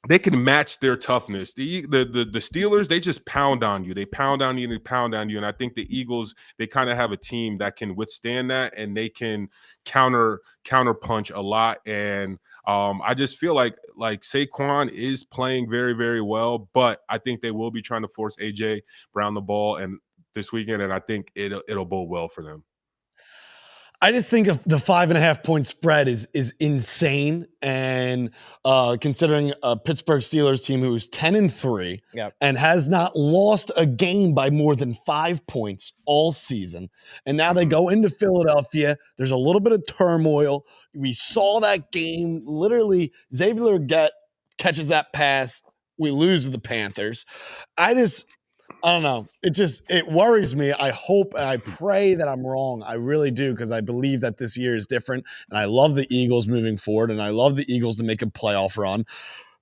they can match their toughness. The Steelers, they just pound on you. They pound on you and they pound on you. And I think the Eagles, they kind of have a team that can withstand that and they can counter punch a lot. And I just feel like Saquon is playing very, very well, but I think they will be trying to force A.J. Brown the ball and this weekend, and I think it'll bode well for them. I just think of the 5.5 point spread is insane, and considering a Pittsburgh Steelers team who's 10-3 and has not lost a game by more than 5 points all season, and now they go into Philadelphia. There's a little bit of turmoil. We saw that game. Literally, Xavier catches that pass. We lose to the Panthers. I don't know. It worries me. I hope and I pray that I'm wrong. I really do, because I believe that this year is different, and I love the Eagles moving forward, and I love the Eagles to make a playoff run.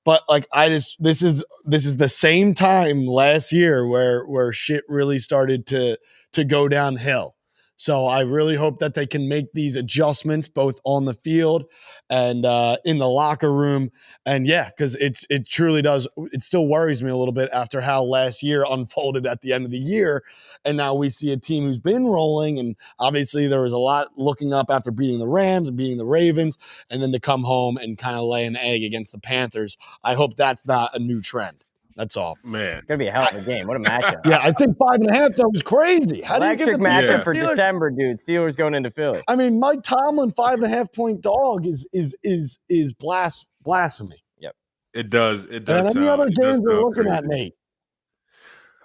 But this is the same time last year where shit really started to go downhill. So I really hope that they can make these adjustments both on the field and in the locker room. And because it truly does. It still worries me a little bit after how last year unfolded at the end of the year. And now we see a team who's been rolling. And obviously there was a lot looking up after beating the Rams and beating the Ravens, and then to come home and kind of lay an egg against the Panthers. I hope that's not a new trend. That's all. Man. It's going to be a hell of a game. What a matchup. Yeah, I think 5.5, that was crazy. How do you get the matchup for December, dude? Steelers going into Philly. I mean, Mike Tomlin, 5.5 point dog is blasphemy. Yep. It does. It does. And any other games we're looking at, Nate?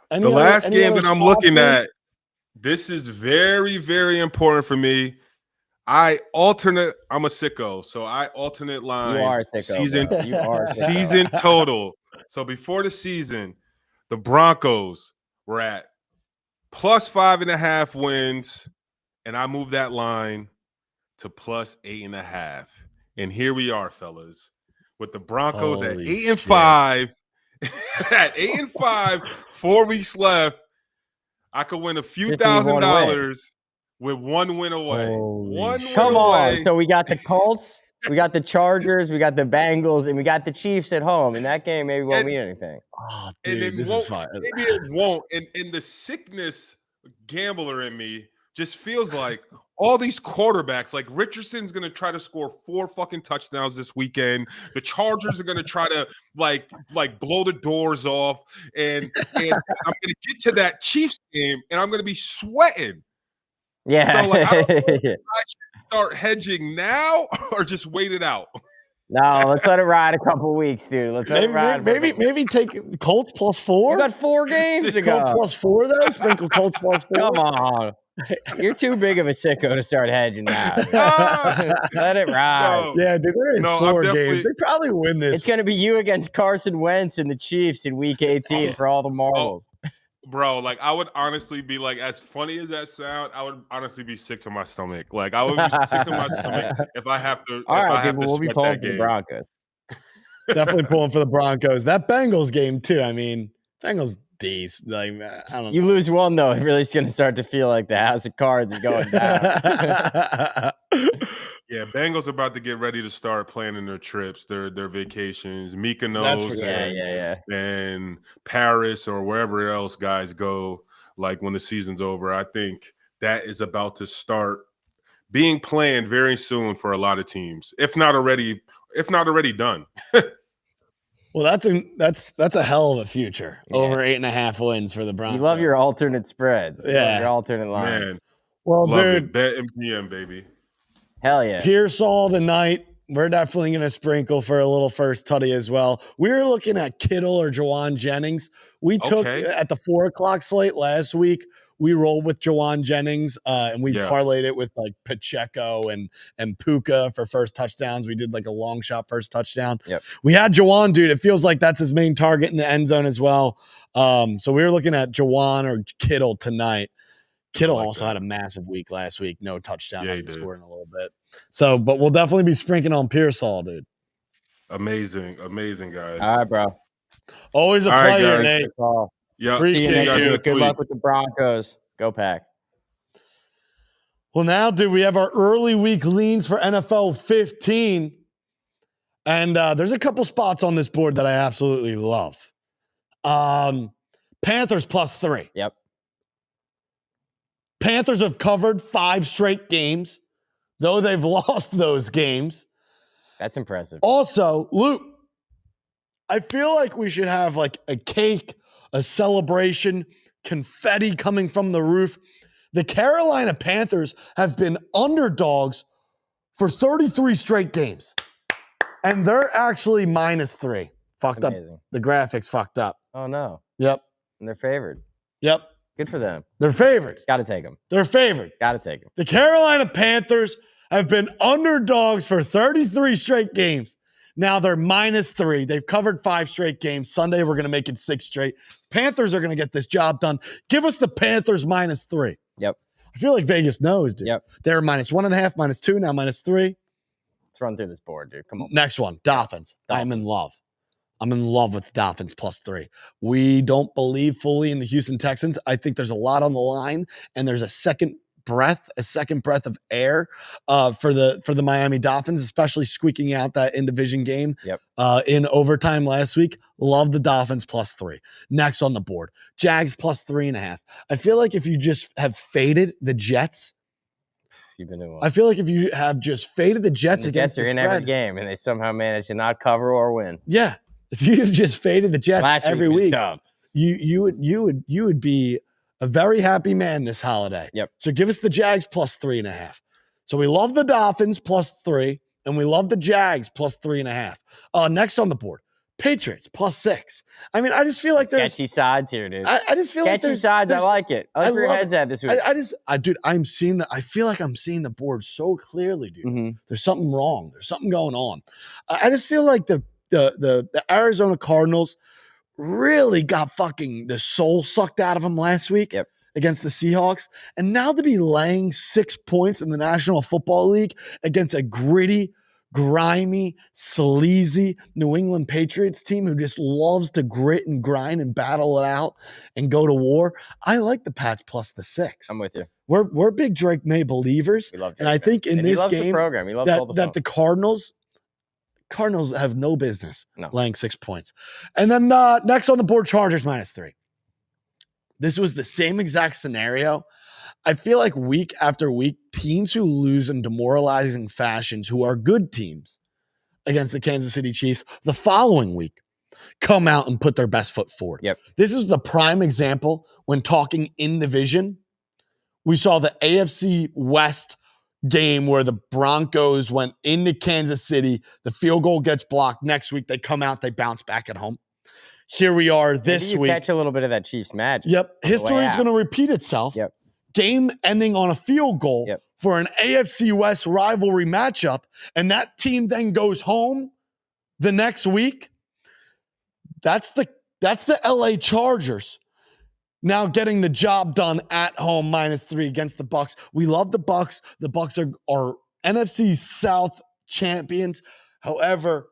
The last game that I'm looking at, this is very, very important for me. I'm a sicko, so I alternate line. You are a sicko. You are a sicko. Season total. So before the season, the Broncos were at plus 5.5 wins, and I moved that line to plus 8.5. And here we are, fellas, with the Broncos at 8-5. At 8-5, 4 weeks left. I could win a few $1,000 with 1 win away. Come on. So we got the Colts, we got the Chargers, we got the Bengals, and we got the Chiefs at home. In that game, maybe won't mean anything. Oh, dude, this is fine. Maybe it won't. And the sickness gambler in me just feels like all these quarterbacks, like Richardson's going to try to score 4 fucking touchdowns this weekend. The Chargers are going to try to like blow the doors off. And I'm going to get to that Chiefs game and I'm going to be sweating. Yeah. So like, I don't know if I should start hedging now or just wait it out. No, let's let it ride a couple weeks, dude. Let's let it ride. Maybe take Colts +4. You got 4 games to go. Colts +4 though. Sprinkle Colts +4. Come on. You're too big of a sicko to start hedging now. Let it ride. No. Yeah, dude, there is 4 games. They probably win this. It's going to be you against Carson Wentz and the Chiefs in Week 18 for all the marbles. Bro, like I would honestly be like, as funny as that sound, I would honestly be sick to my stomach. Like I would be sick to my stomach if I have to. All right, dude, we'll be pulling for the Broncos. Definitely pulling for the Broncos. That Bengals game too. I mean, Bengals D's. Like I don't know. You lose one though, it really is going to start to feel like the house of cards is going down. Yeah, Bengals about to get ready to start planning their trips, their vacations. Mika knows, and Paris or wherever else guys go. Like when the season's over, I think that is about to start being planned very soon for a lot of teams, if not already done. Well, that's a hell of a future. Over 8.5 wins for the Broncos. You love your alternate spreads. Yeah, your alternate line. Man, well, love dude, it. Bet MGM, baby. Hell yeah. Pearsall tonight. We're definitely going to sprinkle for a little first tutty as well. We were looking at Kittle or Jawan Jennings. We took at the 4:00 slate last week. We rolled with Jawan Jennings and we parlayed it with like Pacheco and Puka for first touchdowns. We did like a long shot first touchdown. Yep. We had Jawan, dude. It feels like that's his main target in the end zone as well. So we were looking at Jawan or Kittle tonight. Kittle also had a massive week last week. No touchdown. Hasn't scored in a little bit. So, but we'll definitely be sprinkling on Pearsall, dude. Amazing, guys. All right, bro. Always a pleasure, Nate. Yeah, appreciate see you next you. week. Good luck with the Broncos. Go Pack. Well, now, dude, we have our early week leans for NFL 15. And there's a couple spots on this board that I absolutely love. Panthers +3. Yep. Panthers have covered 5 straight games, though they've lost those games. That's impressive. Also, Luke, I feel like we should have like a cake, a celebration, confetti coming from the roof. The Carolina Panthers have been underdogs for 33 straight games, and they're actually -3. Fucked up. The graphics fucked up. Oh, no. Yep. And they're favored. Yep. Good for them. They're favored. Got to take them. They're favored. Got to take them. The Carolina Panthers have been underdogs for 33 straight games. Now they're -3. They've covered 5 straight games. Sunday, we're going to make it 6 straight. Panthers are going to get this job done. Give us the Panthers -3. Yep. I feel like Vegas knows, dude. Yep. They're -1.5, -2, now -3. Let's run through this board, dude. Come on. Next one, Dolphins. I'm in love. I'm in love with the Dolphins +3. We don't believe fully in the Houston Texans. I think there's a lot on the line, and there's a second breath of air for the Miami Dolphins, especially squeaking out that in-division game in overtime last week. Love the Dolphins +3. Next on the board, Jags +3.5. I feel like if you just have faded the Jets, you've been doing. I feel like if you have just faded the Jets against the Jets are the in spread, every game, and they somehow manage to not cover or win. Yeah. If you just faded the Jets Last every week, week, you would be a very happy man this holiday. Yep. So give us the Jags +3.5. So we love the Dolphins +3, and we love the Jags +3.5. Next on the board, Patriots +6. I mean, I just feel like there's sketchy sides here, dude. I just feel like sketchy sides. I like it. I like where your head's at this week. Dude, I feel like I'm seeing the board so clearly, dude. Mm-hmm. There's something wrong. There's something going on. I just feel like the Arizona Cardinals really got fucking the soul sucked out of them last week against the Seahawks. And now to be laying 6 points in the National Football League against a gritty, grimy, sleazy New England Patriots team who just loves to grit and grind and battle it out and go to war. I like the Pats +6. I'm with you. We're big Drake May believers. We love Drake and I think in this game the program. He loves all the that the Cardinals have no business laying 6 points. And then next on the board, Chargers -3. This was the same exact scenario. I feel like week after week, teams who lose in demoralizing fashions, who are good teams against the Kansas City Chiefs, the following week come out and put their best foot forward. Yep. This is the prime example when talking in division. We saw the AFC West game where the Broncos went into Kansas City. The field goal gets blocked. Next week, they come out, they bounce back at home. Here we are this Maybe you week. catch a little bit of that Chiefs magic. Yep. on the History way is out. going to repeat itself. Yep. Game ending on a field goal Yep. for an AFC West rivalry matchup. And that team then goes home the next week. That's the LA Chargers now getting the job done at home -3 against the Bucs. We love the Bucs. The Bucs are NFC South champions. However,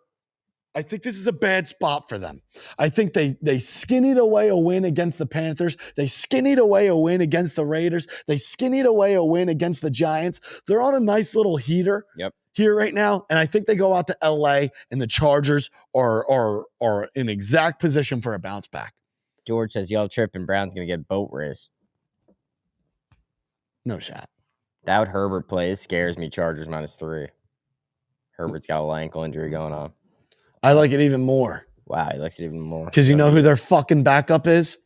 I think this is a bad spot for them. I think they skinnied away a win against the Panthers. They skinnied away a win against the Raiders. They skinnied away a win against the Giants. They're on a nice little heater here right now, and I think they go out to LA, and the Chargers are in exact position for a bounce back. George says, "Y'all tripping. Brown's going to get boat race." No shot. That Herbert plays scares me. Chargers -3. Herbert's got a little ankle injury going on. I like it even more. Wow, he likes it even more. Because you know who their fucking backup is?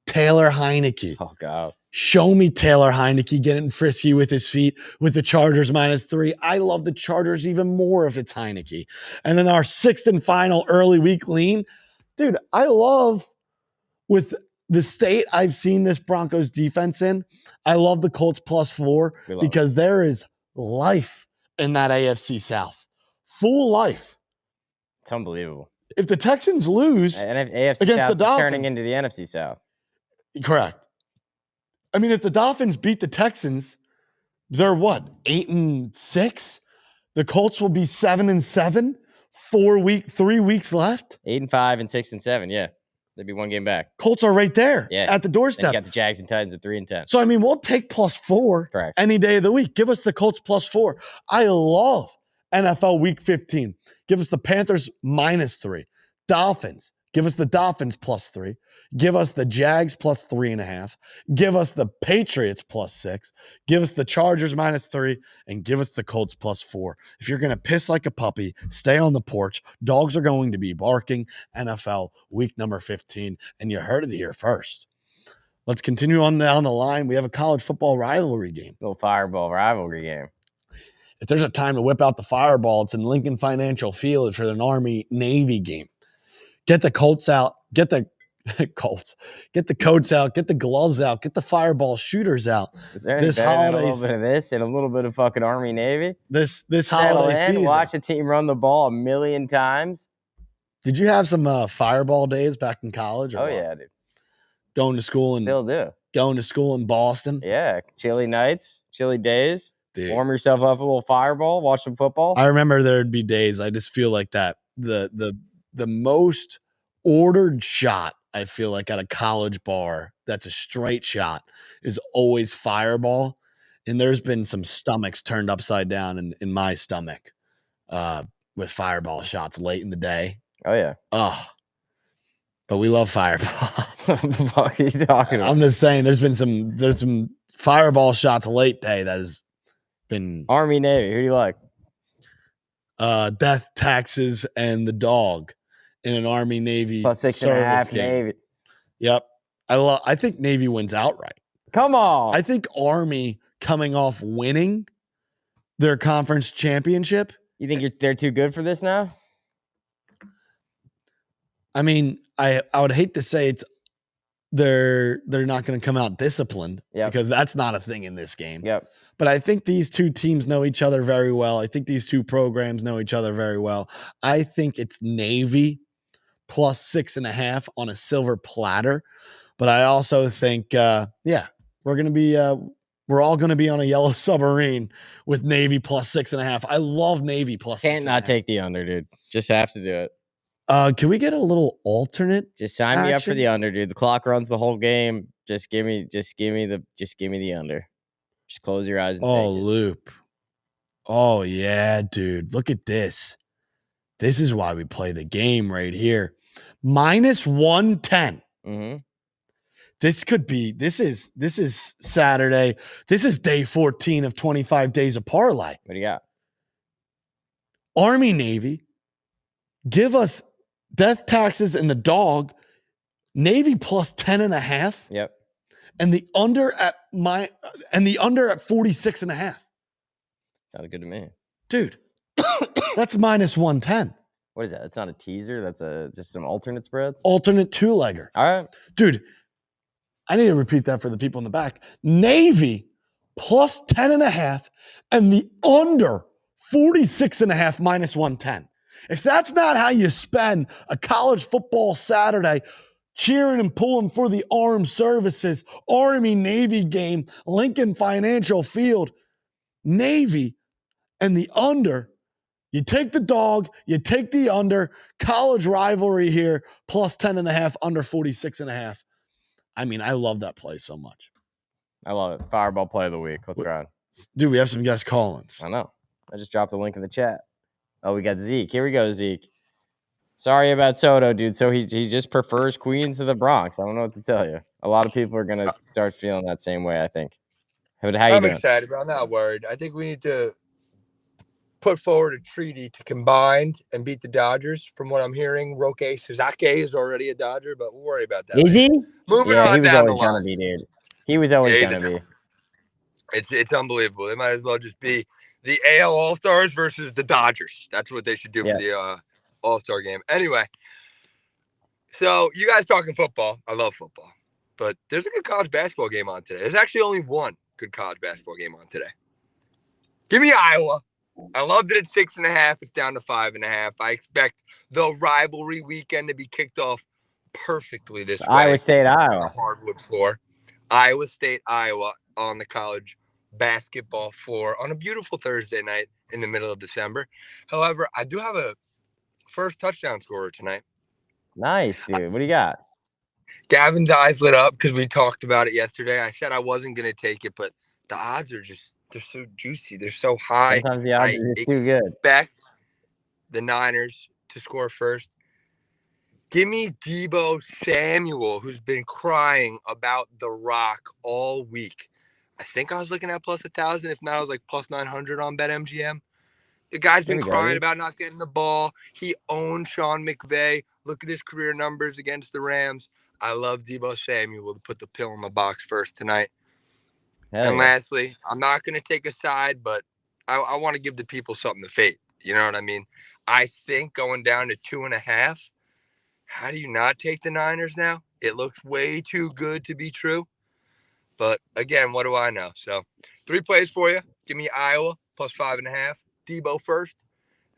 Taylor Heineke. Oh, God. Show me Taylor Heineke getting frisky with his feet with the Chargers -3. I love the Chargers even more if it's Heineke. And then our sixth and final early week lean. Dude, I love with the state I've seen this Broncos defense in. I love the Colts +4 because there is life in that AFC South. Full life. It's unbelievable. If the Texans lose and AFC against South the Dolphins, turning into the NFC South. Correct. I mean, if the Dolphins beat the Texans, they're what? 8-6? The Colts will be 7-7. 3 weeks left. 8-5 and 6-7. Yeah. They'd be one game back. Colts are right there at the Then doorstep. you got the Jags and Titans at 3-10. So, I mean, we'll take +4 Correct. any day of the week. Give us the Colts +4. I love NFL Week 15. Give us the Panthers -3. Dolphins. Give us the Dolphins +3. Give us the Jags +3.5. Give us the Patriots +6. Give us the Chargers -3. And give us the Colts +4. If you're going to piss like a puppy, stay on the porch. Dogs are going to be barking. NFL Week number 15. And you heard it here first. Let's continue on down the line. We have a college football rivalry game. Little fireball rivalry game. If there's a time to whip out the fireball, it's in Lincoln Financial Field for an Army-Navy game. Get the Colts out. Get the Colts. Get the coats out. Get the gloves out. Get the fireball shooters out. Is there any better than a little bit of this and a little bit of fucking Army-Navy? This holiday season. Watch a team run the ball 1,000,000 times. Did you have some fireball days back in college? Oh, yeah, dude. Going to school Still do. Going to school in Boston. Yeah. Chilly nights, chilly days. Dude. Warm yourself up a little fireball, watch some football. I remember there'd be days I just feel like that. The most ordered shot I feel like at a college bar that's a straight shot is always fireball. And there's been some stomachs turned upside down in my stomach with fireball shots late in the day. Oh, yeah. Oh, but we love fireball. What the fuck are you talking about? I'm just saying there's some fireball shots late day that has been Army, Navy. Who do you like? Death, taxes, and the dog in an Army Navy +6.5 game. Navy. Yep. I think Navy wins outright. Come on. I think Army coming off winning their conference championship. You think they're too good for this now? I mean, I would hate to say they're not going to come out disciplined because that's not a thing in this game. Yep. But I think these two teams know each other very well. I think these two programs know each other very well. I think it's Navy +6.5 on a silver platter. But I also think, we're going to be, we're all going to be on a yellow submarine with Navy +6.5. I love Navy +6.5. Can't not take the under, dude. Just have to do it. Can we get a little alternate? Just sign me up for the under, dude. The clock runs the whole game. Just give me the under. Just close your eyes and take it. Loop. Oh, yeah, dude. Look at this. This is why we play the game right here. -110. Mm-hmm. this is Saturday. This is day 14 of 25 days of parlay. What do you got? Army, Navy, give us death taxes and the dog. Navy plus 10.5. Yep. And the under at 46.5. Sounds good to me. Dude, that's minus 110. What is that? That's not a teaser. That's just some alternate spreads. Alternate two-legger. All right. Dude, I need to repeat that for the people in the back. Navy plus 10.5 and the under 46.5 minus 110. If that's not how you spend a college football Saturday cheering and pulling for the armed services, Army-Navy game, Lincoln Financial Field, Navy and the under, you take the dog, you take the under, college rivalry here, plus 10.5, under 46.5. I mean, I love that play so much. I love it. Fireball play of the week. Let's ride. Dude, we have some guest call-ins. I know. I just dropped the link in the chat. Oh, we got Zeke. Here we go, Zeke. Sorry about Soto, dude. So he just prefers Queens to the Bronx. I don't know what to tell you. A lot of people are going to start feeling that same way, I think. How you I'm doing? excited, but I'm not worried. I think we need to put forward a treaty to combine and beat the Dodgers. From what I'm hearing, Roque Suzaki is already a Dodger, but we'll worry about that. Is he? Moving Yeah, on he was down always the going line. to be, dude. He was always Yeah, going to be. It's unbelievable. They might as well just be the AL All-Stars versus the Dodgers. That's what they should do for the All-Star game. Anyway, so you guys talking football. I love football. But there's a good college basketball game on today. There's actually only one good college basketball game on today. Give me Iowa. I loved it at 6.5. It's down to 5.5. I expect the rivalry weekend to be kicked off perfectly this way. Iowa State, Iowa. On the hardwood floor. Iowa State, Iowa on the college basketball floor on a beautiful Thursday night in the middle of December. However, I do have a first touchdown scorer tonight. Nice, dude. What do you got? Gavin's eyes lit up because we talked about it yesterday. I said I wasn't going to take it, but the odds are they're so juicy. They're so high. Sometimes the odds are just too good. I expect the Niners to score first. Give me Deebo Samuel, who's been crying about The Rock all week. I think I was looking at plus 1,000. If not, I was like plus 900 on BetMGM. The guy's been crying about not getting the ball. He owned Sean McVay. Look at his career numbers against the Rams. I love Deebo Samuel to put the pill in my box first tonight. And lastly, I'm not going to take a side, but I want to give the people something to fade. You know what I mean? I think going down to 2.5, how do you not take the Niners now? It looks way too good to be true. But again, what do I know? So 3 plays for you. Give me Iowa plus 5.5. Deebo first.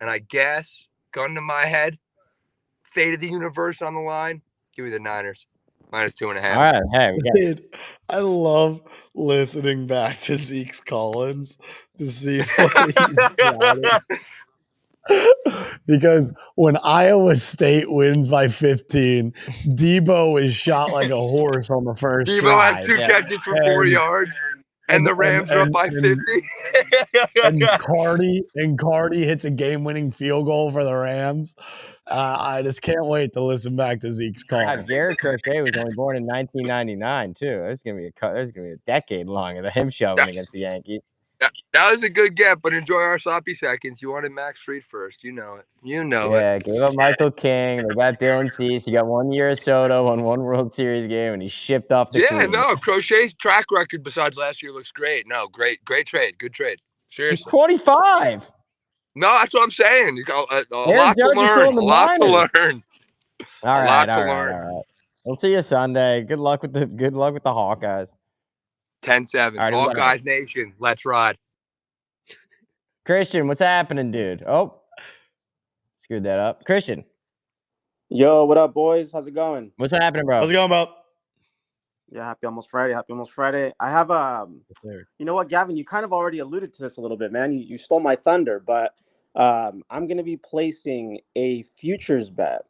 And I guess, gun to my head, fate of the universe on the line. Give me the Niners. Minus 2.5. All right. Hey, Dude, I love listening back to Zeke's Collins to see what he's got. Because when Iowa State wins by 15, Deebo is shot like a horse on the first Deebo drive. has 2 catches for 4 yards, and the Rams are up by 50. And Cardi hits a game-winning field goal for the Rams. I just can't wait to listen back to Zeke's Collins. Garrett Crochet was only born in 1999 too. There's gonna be a decade long of him shoving against the Yankees. That was a good get, but enjoy our sloppy seconds. You wanted Max Fried first. You know it. Yeah, gave up Michael King. They got Dylan Cease. He got 1 year of Soto, won 1 World Series game, and he shipped off the Queen. Crochet's track record besides last year looks great. No, great trade. Good trade. Seriously. He's 25. No, that's what I'm saying. You got a lot to learn. All right. We'll see you Sunday. Good luck with the Hawkeyes. 10-7. Right, Hawkeyes Nation. Let's ride. Christian, what's happening, dude? Oh, screwed that up. Christian. Yo, what up, boys? How's it going? What's happening, bro? How's it going, Bob? Yeah, happy almost Friday. I have you know what, Gavin, you kind of already alluded to this a little bit, man. You stole my thunder, but I'm going to be placing a futures bet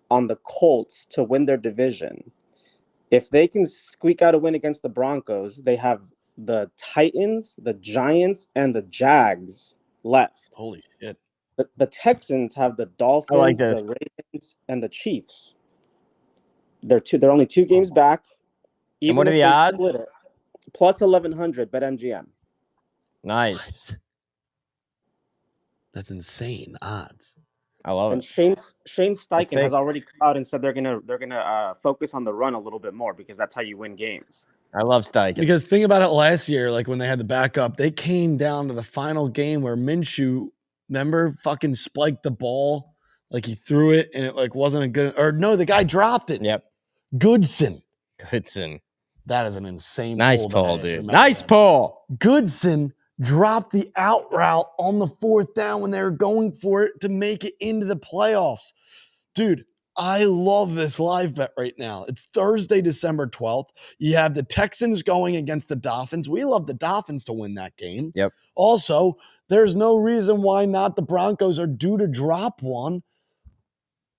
on the Colts to win their division. If they can squeak out a win against the Broncos, they have the Titans, the Giants, and the Jags left. Holy shit. The Texans have the Dolphins, the Ravens, and the Chiefs. They're only 2 games back. Even what are if the they odds? split it, plus 1100 BetMGM. Nice. What? That's insane odds. I love And it. Shane It's Steichen has thick. already come out and said they're gonna focus on the run a little bit more because that's how you win games. I love Steichen. Because think about it last year, like when they had the backup, they came down to the final game where Minshew, remember, fucking spiked the ball. Like he threw it and it like wasn't a good, or no, the guy dropped it. Yep. Goodson. That is an insane Nice pull. pull, dude. Nice pull. Goodson dropped the out route on the 4th down when they were going for it to make it into the playoffs. Dude, I love this live bet right now. It's Thursday, December 12th. You have the Texans going against the Dolphins. We love the Dolphins to win that game. Yep. Also, there's no reason why not the Broncos are due to drop one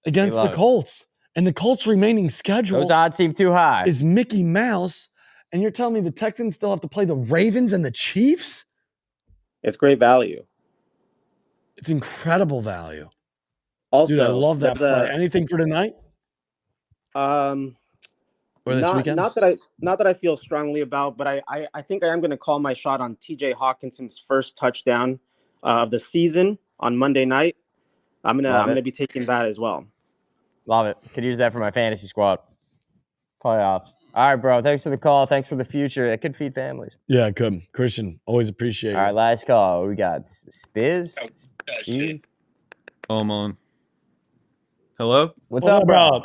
against the Colts. And the Colts' remaining schedule Those odds seem too high. is Mickey Mouse. And you're telling me the Texans still have to play the Ravens and the Chiefs? It's great value. It's incredible value. Also, dude, I love that play. Anything for tonight? Or this weekend? Not that I feel strongly about, but I think I am going to call my shot on TJ Hawkinson's first touchdown of the season on Monday night. I'm gonna be taking that as well. Love it. Could use that for my fantasy squad. Playoffs. All right, bro. Thanks for the call. Thanks for the future. It could feed families. Yeah, it could. Christian, always appreciate it. All right, last call. We got Stiz. Steve. I'm on. Hello? What's up, bro?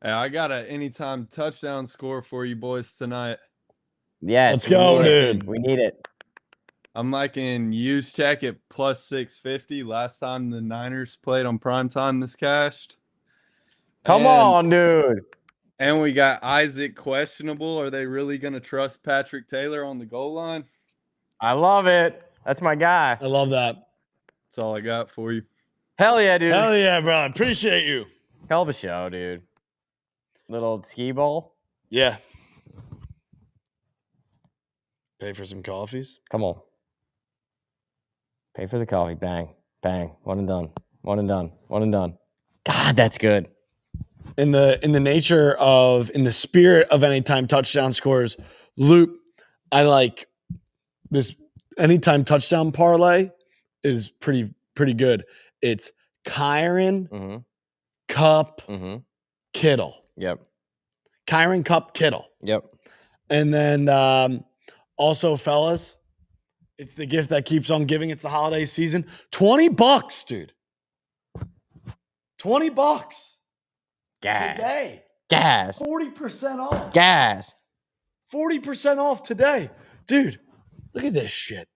Hey, I got an anytime touchdown score for you boys tonight. Yes. Let's go, dude. We need it. I'm liking use check at plus 650. Last time the Niners played on primetime this cashed. Come on, dude. And we got Isaac questionable. Are they really going to trust Patrick Taylor on the goal line? I love it. That's my guy. I love that. That's all I got for you. Hell yeah, dude. Hell yeah, bro. Appreciate you. Hell of a show, dude. Little ski bowl. Yeah. Pay for some coffees. Come on. Pay for the coffee. Bang. Bang. One and done. One and done. One and done. God, that's good. In the spirit of anytime touchdown scores, Loop, I like this anytime touchdown parlay is pretty good. It's Kyron, Cup, Kittle. Yep. Kyron, Cup, Kittle. Yep. And then also, fellas, it's the gift that keeps on giving. It's the holiday season. $20, dude. $20. Gas. Today. Gas. 40% off. Gas. 40% off today. Dude, look at this shit.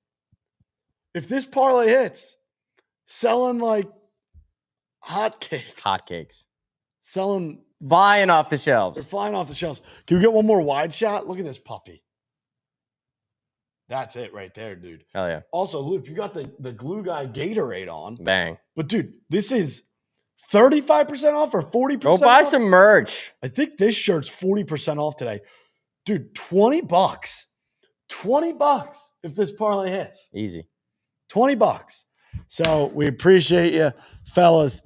If this parlay hits, selling like hotcakes. Hotcakes. Selling. Flying off the shelves. They're flying off the shelves. Can we get one more wide shot? Look at this puppy. That's it right there, dude. Hell yeah. Also, Luke, you got the glue guy Gatorade on. Bang. But, dude, this is 35% off or 40% Go buy off? some merch. I think this shirt's 40% off today. Dude, $20. $20 if this parlay hits. Easy. $20. So we appreciate you, fellas.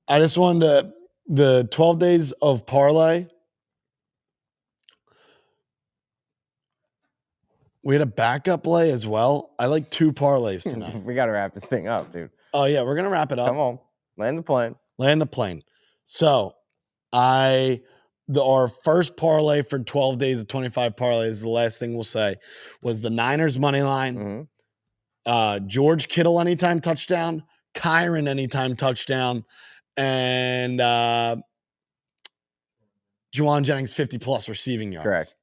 I just wanted the 12 days of parlay. We had a backup lay as well. I like 2 parlays tonight. We got to wrap this thing up, dude. Oh, yeah. We're going to wrap it up. Come on. Land the plane. Land the plane. So our first parlay for 12 days of 25 parlays, the last thing we'll say, was the Niners money line. George Kittle anytime touchdown. Kyron anytime touchdown. And Juwan Jennings 50-plus receiving yards. Correct.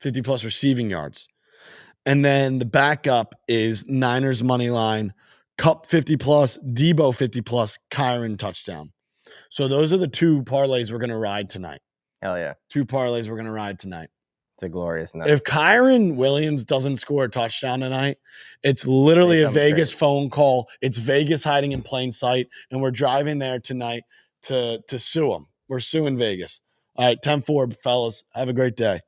50-plus receiving yards. And then the backup is Niners money line, Cup 50-plus, Debo 50-plus, Kyron touchdown. So those are the 2 parlays we're going to ride tonight. Hell yeah. 2 parlays we're going to ride tonight. It's a glorious night. If Kyron Williams doesn't score a touchdown tonight, it's literally a Vegas phone call. It's Vegas hiding in plain sight, and we're driving there tonight to sue them. We're suing Vegas. All right, 10-4, fellas. Have a great day.